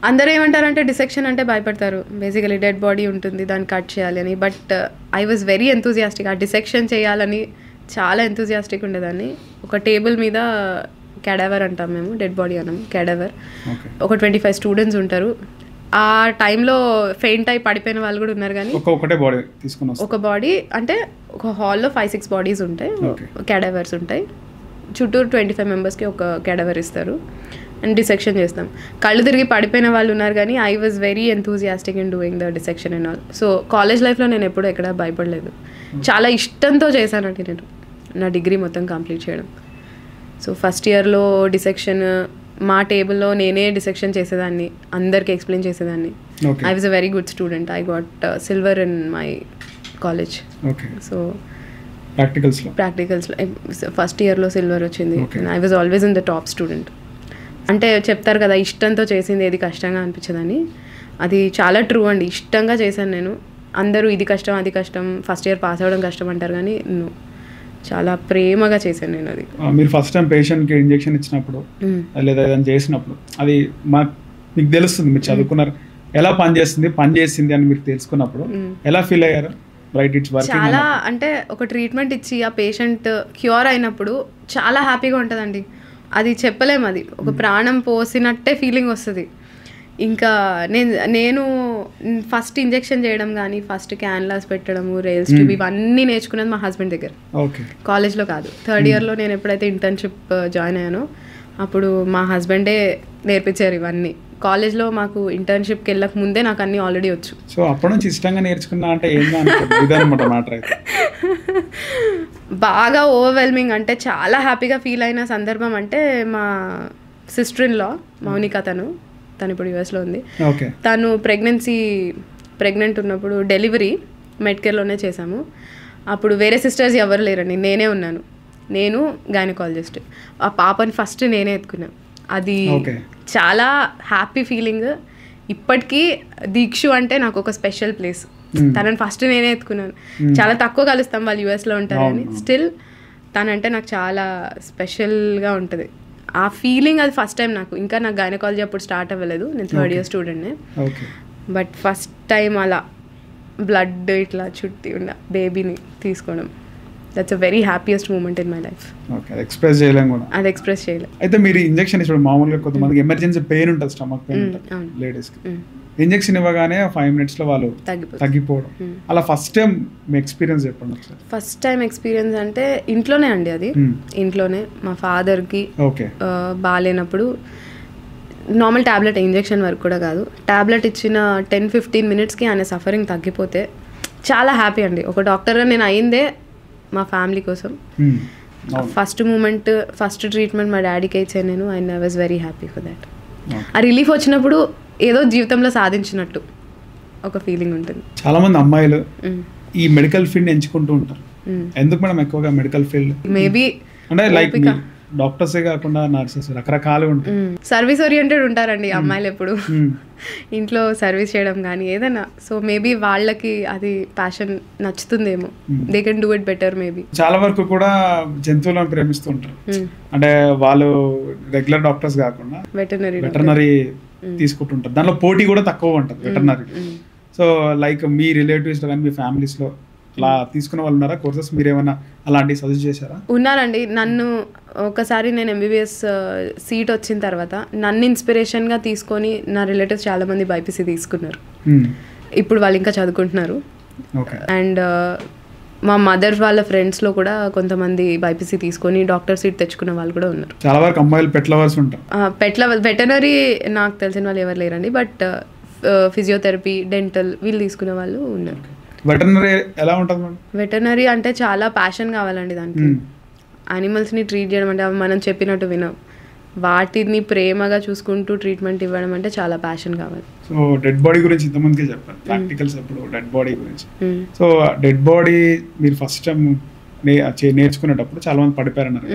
అందరూ ఏమంటారంటే డిసెక్షన్ అంటే భయపడతారు, బేసికలీ డెడ్ బాడీ ఉంటుంది దాన్ని కట్ చేయాలి అని. But I was very enthusiastic, ఆ డిసెక్షన్ చేయాలని చాలా ఎంతూజియాస్టిక్ ఉండేదాన్ని. ఒక టేబుల్ మీద క్యాడవర్ అంటాం మేము, డెడ్ బాడీ అన్నాం క్యాడవర్. ఓకే. ఒక 25 స్టూడెంట్స్ ఉంటారు. ఆ టైంలో ఫెయింట్ అయి పడిపోయిన వాళ్ళు కూడా ఉన్నారు. కానీ ఒకటే బాడీ తీసుకుని ఒక బాడీ అంటే ఒక హాల్లో 5-6 బాడీస్ ఉంటాయి, క్యాడవర్స్ ఉంటాయి. చుట్టూ 25 మెంబర్స్కి ఒక క్యాడవర్ ఇస్తారు అండ్ డిసెక్షన్ చేస్తాం. కళ్ళు తిరిగి పడిపోయిన వాళ్ళు ఉన్నారు, కానీ I was very enthusiastic in doing the dissection and all. So college లైఫ్లో నేను ఎప్పుడూ ఎక్కడ భయపడలేదు, చాలా ఇష్టంతో చేశానండి నేను నా డిగ్రీ మొత్తం కంప్లీట్ చేయడం. సో ఫస్ట్ ఇయర్లో డిసెక్షన్ మా టేబుల్లో నేనే డిసెక్షన్ చేసేదాన్ని, అందరికి ఎక్స్ప్లెయిన్ చేసేదాన్ని. I was a very good student. I got silver in my college. So ప్రాక్టికల్స్లో ఫస్ట్ ఇయర్లో సిల్వర్ వచ్చింది. I was always in the top student. అంటే చెప్తారు కదా ఇష్టంతో చేసింది ఏది కష్టంగా అనిపించదని, అది చాలా ట్రూ అండి. ఇష్టంగా చేశాను నేను. అందరూ ఇది కష్టం అది కష్టం, ఫస్ట్ ఇయర్ పాస్ అవ్వడం కష్టం అంటారు, కానీ చాలా ప్రేమగా చేశాను నేను అది. మీరు ఫస్ట్ టైం పేషెంట్కి ఇంజెక్షన్ ఇచ్చినప్పుడు లేదా ఏదైనా చేసినప్పుడు అది మీకు తెలుస్తుంది, మీరు చదువుకున్నారు, ఎలా పనిచేసింది అని మీరు తెలుసుకున్నప్పుడు ఎలా ఫీల్ అయ్యారు? Right, it's working. చాలా అంటే ఒక ట్రీట్మెంట్ ఇచ్చి ఆ పేషెంట్ క్యూర్ అయినప్పుడు చాలా హ్యాపీగా ఉంటుందండి. అది చెప్పలేము, అది ఒక ప్రాణం పోసినట్టే ఫీలింగ్ వస్తుంది. ఇంకా నేను ఫస్ట్ ఇంజెక్షన్ చేయడం కానీ, ఫస్ట్ క్యాన్లాస్ పెట్టడము, రైల్స్ ట్యూబ్ ఇవన్నీ నేర్చుకున్నది మా హస్బెండ్ దగ్గర, కాలేజ్లో కాదు. థర్డ్ ఇయర్లో నేను ఎప్పుడైతే ఇంటర్న్షిప్ జాయిన్ అయ్యానో అప్పుడు మా హస్బెండే నేర్పించారు ఇవన్నీ. కాలేజ్లో మాకు ఇంటర్న్షిప్కి వెళ్ళక ముందే నాకు అన్నీ ఆల్రెడీ వచ్చు. సో అప్పటి నుంచి ఇష్టంగా నేర్చుకున్నా అంటే ఏందన్నమాట మ్యాటర్ అయితే. బాగా ఓవర్వెల్మింగ్ అంటే చాలా హ్యాపీగా ఫీల్ అయిన సందర్భం అంటే మా సిస్టర్ ఇన్ లా మౌనిక, తను ఇప్పుడు యూఎస్లో ఉంది. తను ప్రెగ్నెంట్ ఉన్నప్పుడు డెలివరీ మెడ్కేర్లోనే చేశాము. అప్పుడు వేరే సిస్టర్స్ ఎవరు లేరండి, నేనే ఉన్నాను. నేను గైనకాలజిస్ట్. ఆ పాపని ఫస్ట్ నేనే ఎత్తుకున్నాను. అది చాలా హ్యాపీ ఫీలింగ్. ఇప్పటికీ దీక్షు అంటే నాకు ఒక స్పెషల్ ప్లేస్. తనని ఫస్ట్ నేనే ఎత్తుకున్నాను. చాలా తక్కువ కలుస్తాం, వాళ్ళు యూఎస్లో ఉంటారని. స్టిల్ తనంటే నాకు చాలా స్పెషల్గా ఉంటుంది. ఆ ఫీలింగ్ అది ఫస్ట్ టైం నాకు. ఇంకా నాకు గైనకాలజీ అప్పుడు స్టార్ట్ అవ్వలేదు, నేను థర్డ్ ఇయర్ స్టూడెంట్నే. బట్ ఫస్ట్ టైం అలా బ్లడ్ ఇట్లా చుట్టి ఉన్న బేబీని తీసుకోవడం, that's a very happiest moment in my life. అది ఎక్స్ప్రెస్ చేయలేము. అయితే మీరు ఇంజెక్షన్ ఇచ్చిన మామూలుగా కొంతమందికి ఎమర్జెన్సీ పెయిన్ ఉంటుంది, స్టమక్ పెయిన్ ఉంటుంది లేడీస్కి. ఇంజెక్షన్ ఇవ్వగానే 5 minutes లో వాళ్ళు తగ్గిపోవడం, అలా ఫస్ట్ టైం మీ ఎక్స్పీరియన్స్ చెప్పండి ఒకసారి. ఫస్ట్ టైం ఎక్స్పీరియన్స్ అంటే ఇంట్లోనే అండి, అది ఇంట్లోనే మా ఫాదర్కి బాగాలేనప్పుడు నార్మల్ ట్యాబ్లెట్, ఇంజెక్షన్ వరకు కూడా కాదు, ట్యాబ్లెట్ ఇచ్చిన 10-15 minutesకి ఆయన సఫరింగ్ తగ్గిపోతే చాలా హ్యాపీ అండి. ఒక డాక్టర్గా నేను అయిందే మా ఫ్యామిలీ కోసం. ఫస్ట్ మూమెంట్, ఫస్ట్ ట్రీట్మెంట్ మా డాడీకి ఇచ్చాను నేను, and I was very happy for that. ఆ రిలీఫ్ వచ్చినప్పుడు ఏదో జీవితంలో సాధించినట్టు ఒక ఫీలింగ్ ఉంటుంది. చాలా మంది అమ్మాయిలు ఈ మెడికల్ ఫీల్డ్ ఎంచుకుంటూ ఉంటారు. ఎందుకు మేడం ఎక్కువగా మెడికల్ ఫీల్డ్? మేబీ అంటే లైక్ డాక్టర్సే కాకుండా నర్సెస్ రకరకాలు ఉంటాయి. సర్వీస్ ఓరియంటెడ్ ఉంటారండి అమ్మాయిలు ఎప్పుడు, ఇంట్లో సర్వీస్ చేయడం కానీ ఏదైనా. సో మేబీ వాళ్ళకి అది ప్యాషన్ నచ్చుతుందేమో, they can do it better maybe. చాలా వరకు కూడా జంతువులను ప్రేమిస్తూ ఉంటారు, అంటే వాళ్ళు రెగ్యులర్ డాక్టర్స్ కాకుండా వెటర్నరీ తీసుకుంటుంటారు. దానిలో పోటీ కూడా తక్కువ ఉంటుంది వెటర్నరీ. సో లైక్ మీ రిలేటివ్స్ కానీ మీ ఫ్యామిలీస్లో అలా తీసుకున్న వాళ్ళు ఉన్నారా కోర్సెస్? మీరు ఏమైనా అలాంటివి సజెస్ట్ చేశారా? ఉన్నారండి. నన్ను ఒకసారి నేను ఎంబీబీఎస్ సీట్ వచ్చిన తర్వాత నన్ను ఇన్స్పిరేషన్గా తీసుకొని నా రిలేటివ్స్ చాలామంది బైపీసీ తీసుకున్నారు. ఇప్పుడు వాళ్ళు ఇంకా చదువుకుంటున్నారు. అండ్ మా మదర్ వాళ్ళ ఫ్రెండ్స్లో కూడా కొంతమంది బైపీసీ తీసుకొని డాక్టర్ సీట్ తెచ్చుకున్న వాళ్ళు కూడా ఉన్నారు. చాలా వరకు అమ్మాయిలు పెట్ లవర్స్ ఉంటారు. వెటర్నరీ నాకు తెలిసిన వాళ్ళు ఎవరు లేరండి, బట్ ఫిజియోథెరపీ, డెంటల్ వీళ్ళు తీసుకునే వాళ్ళు ఉన్నారు. వెటర్నరీ ఎలా ఉంటుంది? వెటర్నరీ అంటే చాలా ప్యాషన్ కావాలండి దానికి. యానిమల్స్ని ట్రీట్ చేయడం అంటే అవి మనం చెప్పినట్టు వినం, వాటిని ప్రేమగా చూసుకుంటూ ట్రీట్మెంట్ ఇవ్వడం అంటే చాలా ప్యాషన్ కావాలి. సో డెడ్ బాడీ గురించి ఇంతమందికి చెప్పారు ప్రాక్టికల్స్ అప్పుడు, డెడ్ బాడీ గురించి. సో డెడ్ బాడీ మీరు ఫస్ట్ టైం నేర్చుకునేటప్పుడు చాలా మంది పడిపోయారన్నారు.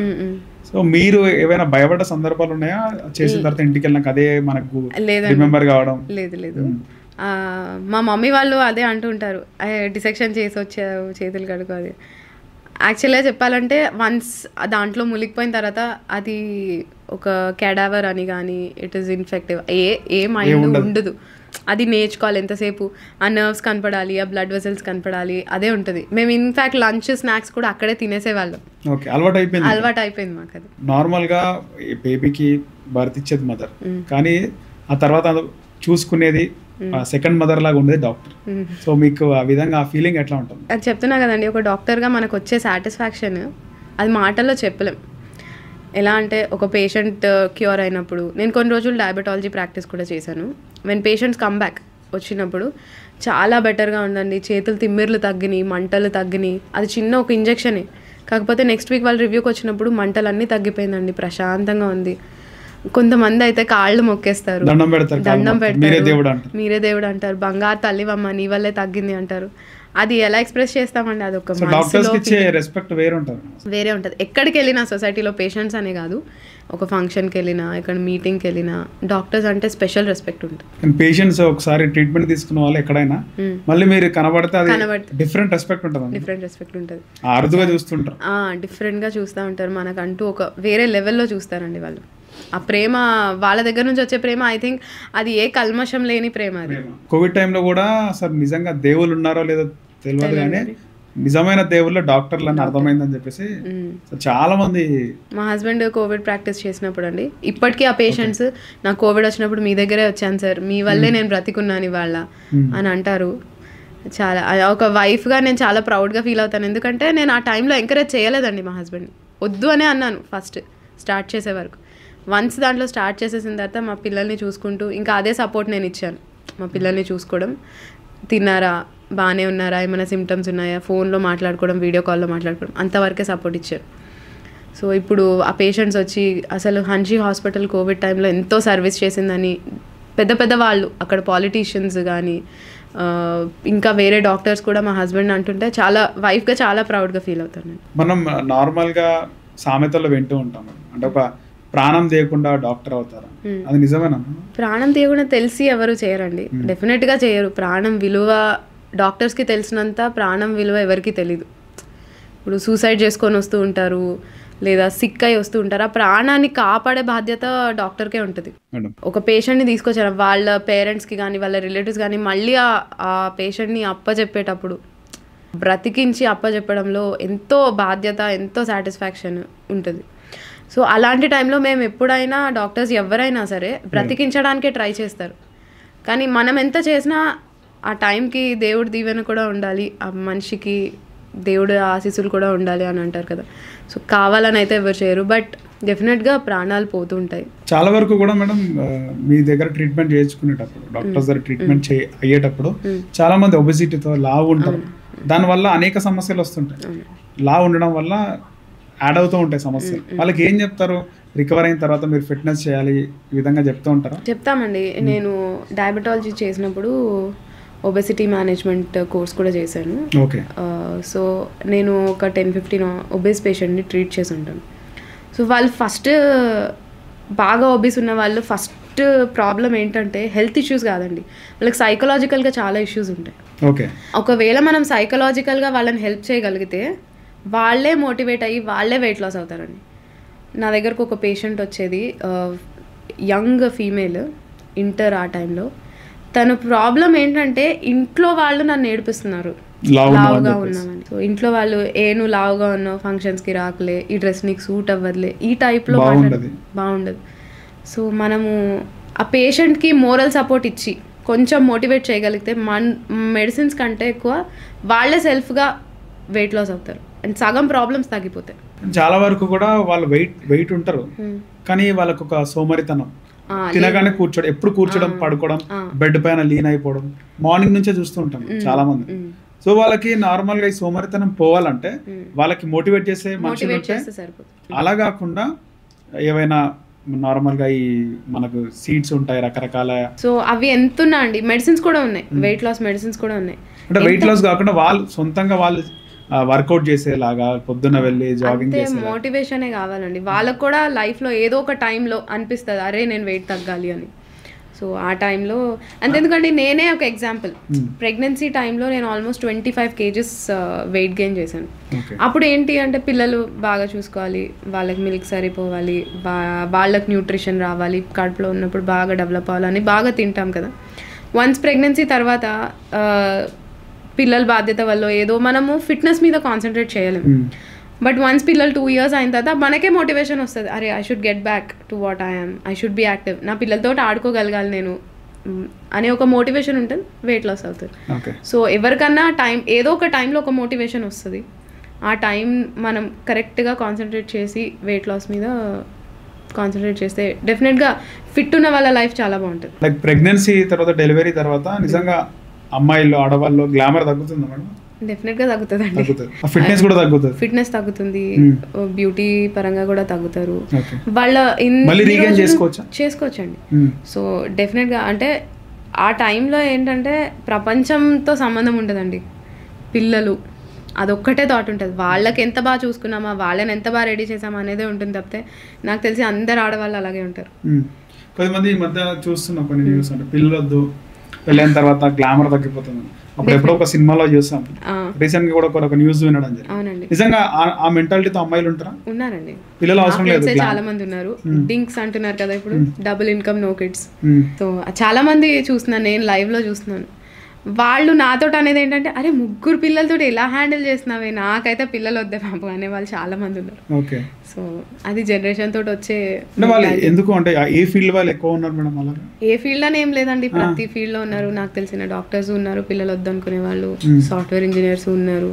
సో మీరు ఏమైనా భయపడ్డ సందర్భాలు ఉన్నాయా? చేసిన తర్వాత ఇంటికి వెళ్ళినాక అదే మనకు రిమెంబర్ కావడం? లేదు. మా మమ్మీ వాళ్ళు అదే అంటుంటారు, డిసెక్షన్ చేసి వచ్చావు చేతులు కడుకో అది. యాక్చువల్గా చెప్పాలంటే వన్స్ దాంట్లో మునిగిపోయిన తర్వాత అది ఒక క్యాడావర్ అని కానీ it is infective A mind ఉండదు. అది నేర్చుకోవాలి ఎంతసేపు, ఆ నర్వ్స్ కనపడాలి, ఆ బ్లడ్ వెసల్స్ కనపడాలి, అదే ఉంటుంది. మేము ఇన్ఫాక్ట్ లంచ్ స్నాక్స్ కూడా అక్కడే తినేసేవాళ్ళం. అలవాటు అయిపోయింది మాకు. అది నార్మల్గా బేబీకి బర్త్ ఇచ్చేది మదర్, కానీ ఆ తర్వాత చూసుకునేది సెకండ్ మదర్ లాగా ఉండేది డాక్టర్. సో మీకు ఆ విధంగా ఆ ఫీలింగ్ ఎట్లా ఉంటుంది? అది చెప్తున్నా కదండి, ఒక డాక్టర్గా మనకు వచ్చే సాటిస్ఫాక్షన్ అది మాటల్లో చెప్పలేం. ఎలా అంటే ఒక పేషెంట్ క్యూర్ అయినప్పుడు, నేను కొన్ని రోజులు డయాబెటాలజీ ప్రాక్టీస్ కూడా చేశాను. వెన్ పేషెంట్స్ కమ్ బ్యాక్ వచ్చినప్పుడు చాలా బెటర్గా ఉందండి, చేతులు తిమ్మిర్లు తగ్గినాయి, మంటలు తగ్గినాయి, అది చిన్న ఒక ఇంజెక్షనే. కాకపోతే నెక్స్ట్ వీక్ వాళ్ళు రివ్యూకి వచ్చినప్పుడు మంటలు అన్నీ తగ్గిపోయిందండి, ప్రశాంతంగా ఉంది. కొంతమంది అయితే కాళ్ళు మొక్కేస్తారు, దండం పెడతారు, మీరే దేవుడు అంటారు, బంగారు తల్లివమ్మ నీ వల్లే తగ్గింది అంటారు. అది ఎలా ఎక్స్ప్రెస్ చేస్తామండి, అది ఒక వేరే ఉంటుంది. ఎక్కడికి వెళ్ళినా సొసైటీలో పేషెంట్స్ అనే కాదు, ఒక ఫంక్షన్కి వెళ్ళినా, ఇక్కడ మీటింగ్కి వెళ్ళినా డాక్టర్స్ అంటే స్పెషల్ రెస్పెక్ట్ ఉంటుంది. పేషెంట్స్ ఒకసారి ట్రీట్మెంట్ తీసుకున్న వాళ్ళు ఎక్కడైనా మళ్ళీ మీరు కనబడితే డిఫరెంట్ రెస్పెక్ట్ ఉంటుంది, అరుదుగా చూస్తుంటారు, డిఫరెంట్ గా చూస్తూ ఉంటారు. మనకంటూ ఒక వేరే లెవెల్లో చూస్తారండి వాళ్ళు. ఆ ప్రేమ వాళ్ళ దగ్గర నుంచి వచ్చే ప్రేమ, ఐ థింక్ అది ఏ కల్మషం లేని ప్రేమ. అది కోవిడ్ టైంలో కూడా అసలు నిజంగా దేవుళ్ళు ఉన్నారో లేదో తెలియదు, కానీ నిజమైన దేవుళ్ళు డాక్టర్లు అని అర్థమైందని చెప్పేసి చాలా మంది. మా హస్బెండ్ కోవిడ్ ప్రాక్టీస్ చేసినప్పుడు అండి, ఇప్పటికీ ఆ పేషెంట్స్ నాకు కోవిడ్ వచ్చినప్పుడు మీ దగ్గరే వచ్చాను సార్, మీ వల్లే నేను బ్రతికున్నాను ఇవాళ అని అంటారు. చాలా ఒక వైఫ్గా నేను చాలా ప్రౌడ్గా ఫీల్ అవుతాను. ఎందుకంటే నేను ఆ టైంలో ఎంకరేజ్ చేయలేదండి మా హస్బెండ్, వద్దు అనే అన్నాను ఫస్ట్ స్టార్ట్ చేసే వరకు. వన్స్ దాంట్లో స్టార్ట్ చేసేసిన తర్వాత మా పిల్లల్ని చూసుకుంటూ ఇంకా అదే సపోర్ట్ నేను ఇచ్చాను. మా పిల్లల్ని చూసుకోవడం, తిన్నారా, బాగానే ఉన్నారా, ఏమైనా సిమ్టమ్స్ ఉన్నాయా, ఫోన్లో మాట్లాడుకోవడం, వీడియో కాల్లో మాట్లాడుకోవడం, అంతవరకే సపోర్ట్ ఇచ్చారు. సో ఇప్పుడు ఆ పేషెంట్స్ వచ్చి అసలు హన్షీ హాస్పిటల్ కోవిడ్ టైంలో ఎంతో సర్వీస్ చేసిందని పెద్ద పెద్ద వాళ్ళు అక్కడ పాలిటీషియన్స్ కానీ ఇంకా వేరే డాక్టర్స్ కూడా మా హస్బెండ్ అంటుంటే చాలా వైఫ్గా చాలా ప్రౌడ్గా ఫీల్ అవుతాను నేను. మనం నార్మల్గా సామెతల్లో వింటూ ఉంటాం, అంటే ఒక ప్రాణం తీయకుండా డాక్టర్ అవుతారా, అది నిజమేనా? ప్రాణం తీయకుండా తెలిసి ఎవరు చేయరండి, డెఫినెట్గా చేయరు. ప్రాణం విలువ డాక్టర్స్కి తెలిసినంత ప్రాణం విలువ ఎవరికి తెలీదు. ఇప్పుడు సూసైడ్ చేసుకొని వస్తూ ఉంటారు, లేదా సిక్ అయి వస్తూ ఉంటారు, ఆ ప్రాణాన్ని కాపాడే బాధ్యత డాక్టర్కే ఉంటుంది. ఒక పేషెంట్ని తీసుకొచ్చారు వాళ్ళ పేరెంట్స్కి కానీ వాళ్ళ రిలేటివ్స్ కానీ మళ్ళీ ఆ పేషెంట్ని అప్పచెప్పేటప్పుడు బ్రతికించి అప్పచెప్పడంలో ఎంతో బాధ్యత, ఎంతో సాటిస్ఫాక్షన్ ఉంటుంది. సో అలాంటి టైంలో మేము ఎప్పుడైనా డాక్టర్స్ ఎవరైనా సరే బ్రతికించడానికే ట్రై చేస్తారు. కానీ మనం ఎంత చేసినా ఆ టైంకి దేవుడి దీవెన కూడా ఉండాలి, ఆ మనిషికి దేవుడి ఆశీస్సులు కూడా ఉండాలి అని అంటారు కదా. సో కావాలని అయితే ఎవరు చేయరు, బట్ డెఫినెట్గా ప్రాణాలు పోతూ ఉంటాయి. చాలా వరకు కూడా మేడం మీ దగ్గర ట్రీట్మెంట్ చేయించుకునేటప్పుడు, డాక్టర్స్ దగ్గర ట్రీట్మెంట్ అయ్యేటప్పుడు చాలా మంది ఒబెసిటీతో లావు ఉంటారు, దానివల్ల అనేక సమస్యలు వస్తుంటాయి. లావు ఉండడం వల్ల యాడ్ అవుతూ ఉంటాయి సమస్యలు. వాళ్ళకి ఏం చెప్తారు? రికవర్ అయిన తర్వాత మీరు ఫిట్నెస్ చేయాలి ఈ విధంగా చెప్తూ ఉంటారా? చెప్తామండి. నేను డయాబెటాలజీ చేసినప్పుడు ఒబెసిటీ మేనేజ్మెంట్ కోర్స్ కూడా చేశాను. ఓకే. సో నేను ఒక 10-15 ఒబేస్ పేషెంట్ని ట్రీట్ చేసి ఉంటాను. సో వాళ్ళు ఫస్ట్ బాగా ఒబేస్ ఉన్న వాళ్ళు ఫస్ట్ ప్రాబ్లం ఏంటంటే హెల్త్ ఇష్యూస్ కాదండి, వాళ్ళకి సైకలాజికల్గా చాలా ఇష్యూస్ ఉంటాయి. ఓకే. ఒకవేళ మనం సైకలాజికల్గా వాళ్ళని హెల్ప్ చేయగలిగితే వాళ్ళే మోటివేట్ అయ్యి వాళ్ళే వెయిట్ లాస్ అవుతారండి. నా దగ్గరకు ఒక పేషెంట్ వచ్చేది, యంగ్ ఫీమేల్, ఇంటర్ ఆ టైంలో. తన ప్రాబ్లం ఏంటంటే ఇంట్లో వాళ్ళు నన్ను ఏడిపిస్తున్నారు లావుగా ఉన్నామని. సో ఇంట్లో వాళ్ళు నువ్వు లావుగా ఉన్నావు, ఫంక్షన్స్కి రాకలే, ఈ డ్రెస్ నీకు సూట్ అవ్వదులే, ఈ టైప్లో బాగుండదు. సో మనము ఆ పేషెంట్కి మోరల్ సపోర్ట్ ఇచ్చి కొంచెం మోటివేట్ చేయగలిగితే మెడిసిన్స్ కంటే ఎక్కువ వాళ్ళే సెల్ఫ్గా వెయిట్ లాస్ అవుతారు అండ్ సగం ప్రాబ్లమ్స్ తగ్గిపోతాయి. చాలా వరకు కూడా వాళ్ళు వెయిట్ ఉంటారు, కానీ వాళ్ళకు ఒక సోమరితనం, తినగానే కూర్చోడం, ఎప్పుడు కూర్చోడం, పడుకోవడం, బెడ్ పైన లీన్ అయిపోవడం, మార్నింగ్ నుంచే చూస్తూ ఉంటాం చాలా మంది. సో వాళ్ళకి నార్మల్ గా ఈ సోమరితనం పోవాలంటే వాళ్ళకి మోటివేట్ చేసే మనుషులు ఉంటే, అలా కాకుండా ఏవైనా నార్మల్ గా ఈ మనకు సీడ్స్ ఉంటాయి రకరకాల, సో అవి ఎంతున్నా అండి, మెడిసిన్స్ కూడా ఉన్నాయి, వెయిట్ లాస్ మెడిసిన్స్ కూడా ఉన్నాయి. అంటే వెయిట్ లాస్ కాకుండా వాళ్ళు సొంతంగా వాళ్ళు వర్కౌట్ చేసేలాగా, పొద్దున్న వెళ్ళి జాగింగ్ చేసే మోటివేషనే కావాలండి. వాళ్ళకు కూడా లైఫ్లో ఏదో ఒక టైంలో అనిపిస్తుంది, అరే నేను వెయిట్ తగ్గాలి అని. సో ఆ టైంలో అంతెందుకంటే నేనే ఒక ఎగ్జాంపుల్, ప్రెగ్నెన్సీ టైంలో నేను ఆల్మోస్ట్ 25 kgs వెయిట్ గెయిన్ చేశాను. అప్పుడు ఏంటి అంటే పిల్లలు బాగా చూసుకోవాలి, వాళ్ళకి మిల్క్ సరిపోవాలి, వాళ్ళకి న్యూట్రిషన్ రావాలి, కడుపులో ఉన్నప్పుడు బాగా డెవలప్ అవ్వాలని బాగా తింటాం కదా. వన్స్ ప్రెగ్నెన్సీ తర్వాత పిల్లల బాధ్యత వల్ల ఏదో మనము ఫిట్నెస్ మీద కాన్సన్ట్రేట్ చేయలేము. బట్ వన్స్ పిల్లలు 2 years అయిన తర్వాత మనకే మోటివేషన్ వస్తుంది, అరే I should get back to what I'm, I should be active, నా పిల్లలతో ఆడుకోగలగాలి నేను అనే ఒక మోటివేషన్ ఉంటుంది, వెయిట్ లాస్ అవుతుంది. సో ఎవరికన్నా ఏదో ఒక టైంలో ఒక మోటివేషన్ వస్తుంది, ఆ టైం మనం కరెక్ట్గా కాన్సన్ట్రేట్ చేసి వెయిట్ లాస్ మీద కాన్సన్ట్రేట్ చేస్తే డెఫినెట్గా ఫిట్ ఉన్న వాళ్ళ లైఫ్ చాలా బాగుంటుంది. లైక్ ప్రెగ్నెన్సీ తర్వాత డెలివరీ తర్వాత నిజంగా అమ్మాయిల్లో ఆడవాళ్ళు గ్లామర్ తగ్గుతుందా మేడం? డెఫినెట్ గా తగ్గుతుందండి. ఫిట్నెస్ కూడా తగ్గుతుంది, ఫిట్నెస్ తగ్గుతుంది, బ్యూటీ పరంగా కూడా తగ్గుతారు వాళ్ళ. చేసుకోవచ్చండి. సో డెఫినెట్ గా అంటే ఆ టైంలో ఏంటంటే ప్రపంచంతో సంబంధం ఉండదండి, పిల్లలు అదొక్కటే థాట్ ఉంటుంది, వాళ్ళకి ఎంత బాగా చూసుకున్నామా, వాళ్ళని ఎంత బాగా రెడీ చేసామా అనేదే ఉంటుంది తప్పితే నాకు తెలిసి అందరు ఆడవాళ్ళు అలాగే ఉంటారు. కొద్దిమంది ఈ మధ్య చూస్తున్నాం కొన్ని న్యూస్ అంటే పిల్లలొద్దు, పెళ్ళైన తర్వాత గ్లామర్ తగ్గిపోతుంది. అప్పుడు ఎప్పుడో ఒక సినిమాలో చూసాం, రీసెంట్ గా కూడా ఒక న్యూస్ వినడం జరిగింది. నిజంగా ఆ మెంటాలిటీతో అమ్మాయిలు ఉంటారా? ఉన్నారండి, పిల్లలు అవసరం లేదు, చాలా మంది ఉన్నారు. డింక్స్ అంటున్నారు కదా ఇప్పుడు, double income no kids. So చాలా మంది చూస్తున్నాను, నేను లైవ్ లో చూస్తున్నాను. వాళ్ళు నాతో అనేది ఏంటంటే, అరే 3 పిల్లలతో ఎలా హ్యాండిల్ చేస్తున్నావే, నాకైతే పిల్లలు వద్దే బాబు అనే వాళ్ళు చాలా మంది ఉన్నారు. ఓకే, సో అది జనరేషన్ తోటి వచ్చే. ఎందుకు అంటే ఏ ఫీల్డ్ వాళ్ళు ఎక్కువ ఉన్నారు మేడం? అలా ఏ ఫీల్డ్ అని ఏం లేదండి, ప్రతి ఫీల్డ్ లో ఉన్నారు. నాకు తెలిసిన డాక్టర్స్ ఉన్నారు పిల్లలు వద్దనుకునే వాళ్ళు, సాఫ్ట్వేర్ ఇంజనీర్స్ ఉన్నారు,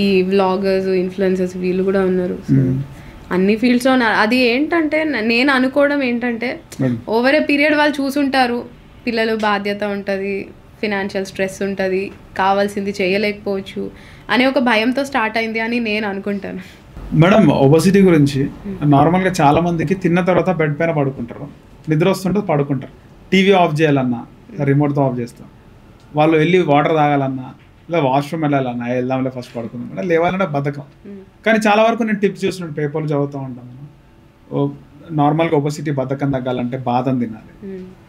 ఈ వ్లాగర్స్, ఇన్ఫ్లుయెన్సర్స్ వీళ్ళు కూడా ఉన్నారు. అన్ని ఫీల్డ్స్ లో ఉన్నారు. అది ఏంటంటే నేను అనుకోవడం ఏంటంటే, ఓవర్ ఏ పీరియడ్ వాళ్ళు చూసుంటారు, పిల్లలు బాధ్యత ఉంటుంది, ఫినాన్షియల్ స్ట్రెస్ ఉంటుంది, కావాల్సింది చేయలేకపోవచ్చు అనే ఒక భయంతో స్టార్ట్ అయింది అని నేను అనుకుంటాను. మేడం ఒబెసిటీ గురించి నార్మల్గా చాలా మందికి తిన్న తర్వాత బెడ్ పైన పడుకుంటారు, నిద్ర వస్తుంటే పడుకుంటారు, టీవీ ఆఫ్ చేయాలన్నా రిమోట్తో ఆఫ్ చేస్తాం, వాళ్ళు వెళ్ళి వాటర్ తాగాలన్నా లేదా వాష్రూమ్ వెళ్ళాలన్నా వెళ్దాంలే ఫస్ట్ పడుకుందాం, లేవాలంటే బద్ధకం. కానీ చాలా వరకు నేను టిప్స్ చూస్తున్నాను, పేపర్లు చదువుతూ ఉంటాను, నార్మల్గా ఒబెసిటీ బద్ధకం తగ్గాలంటే బాదం తినాలి,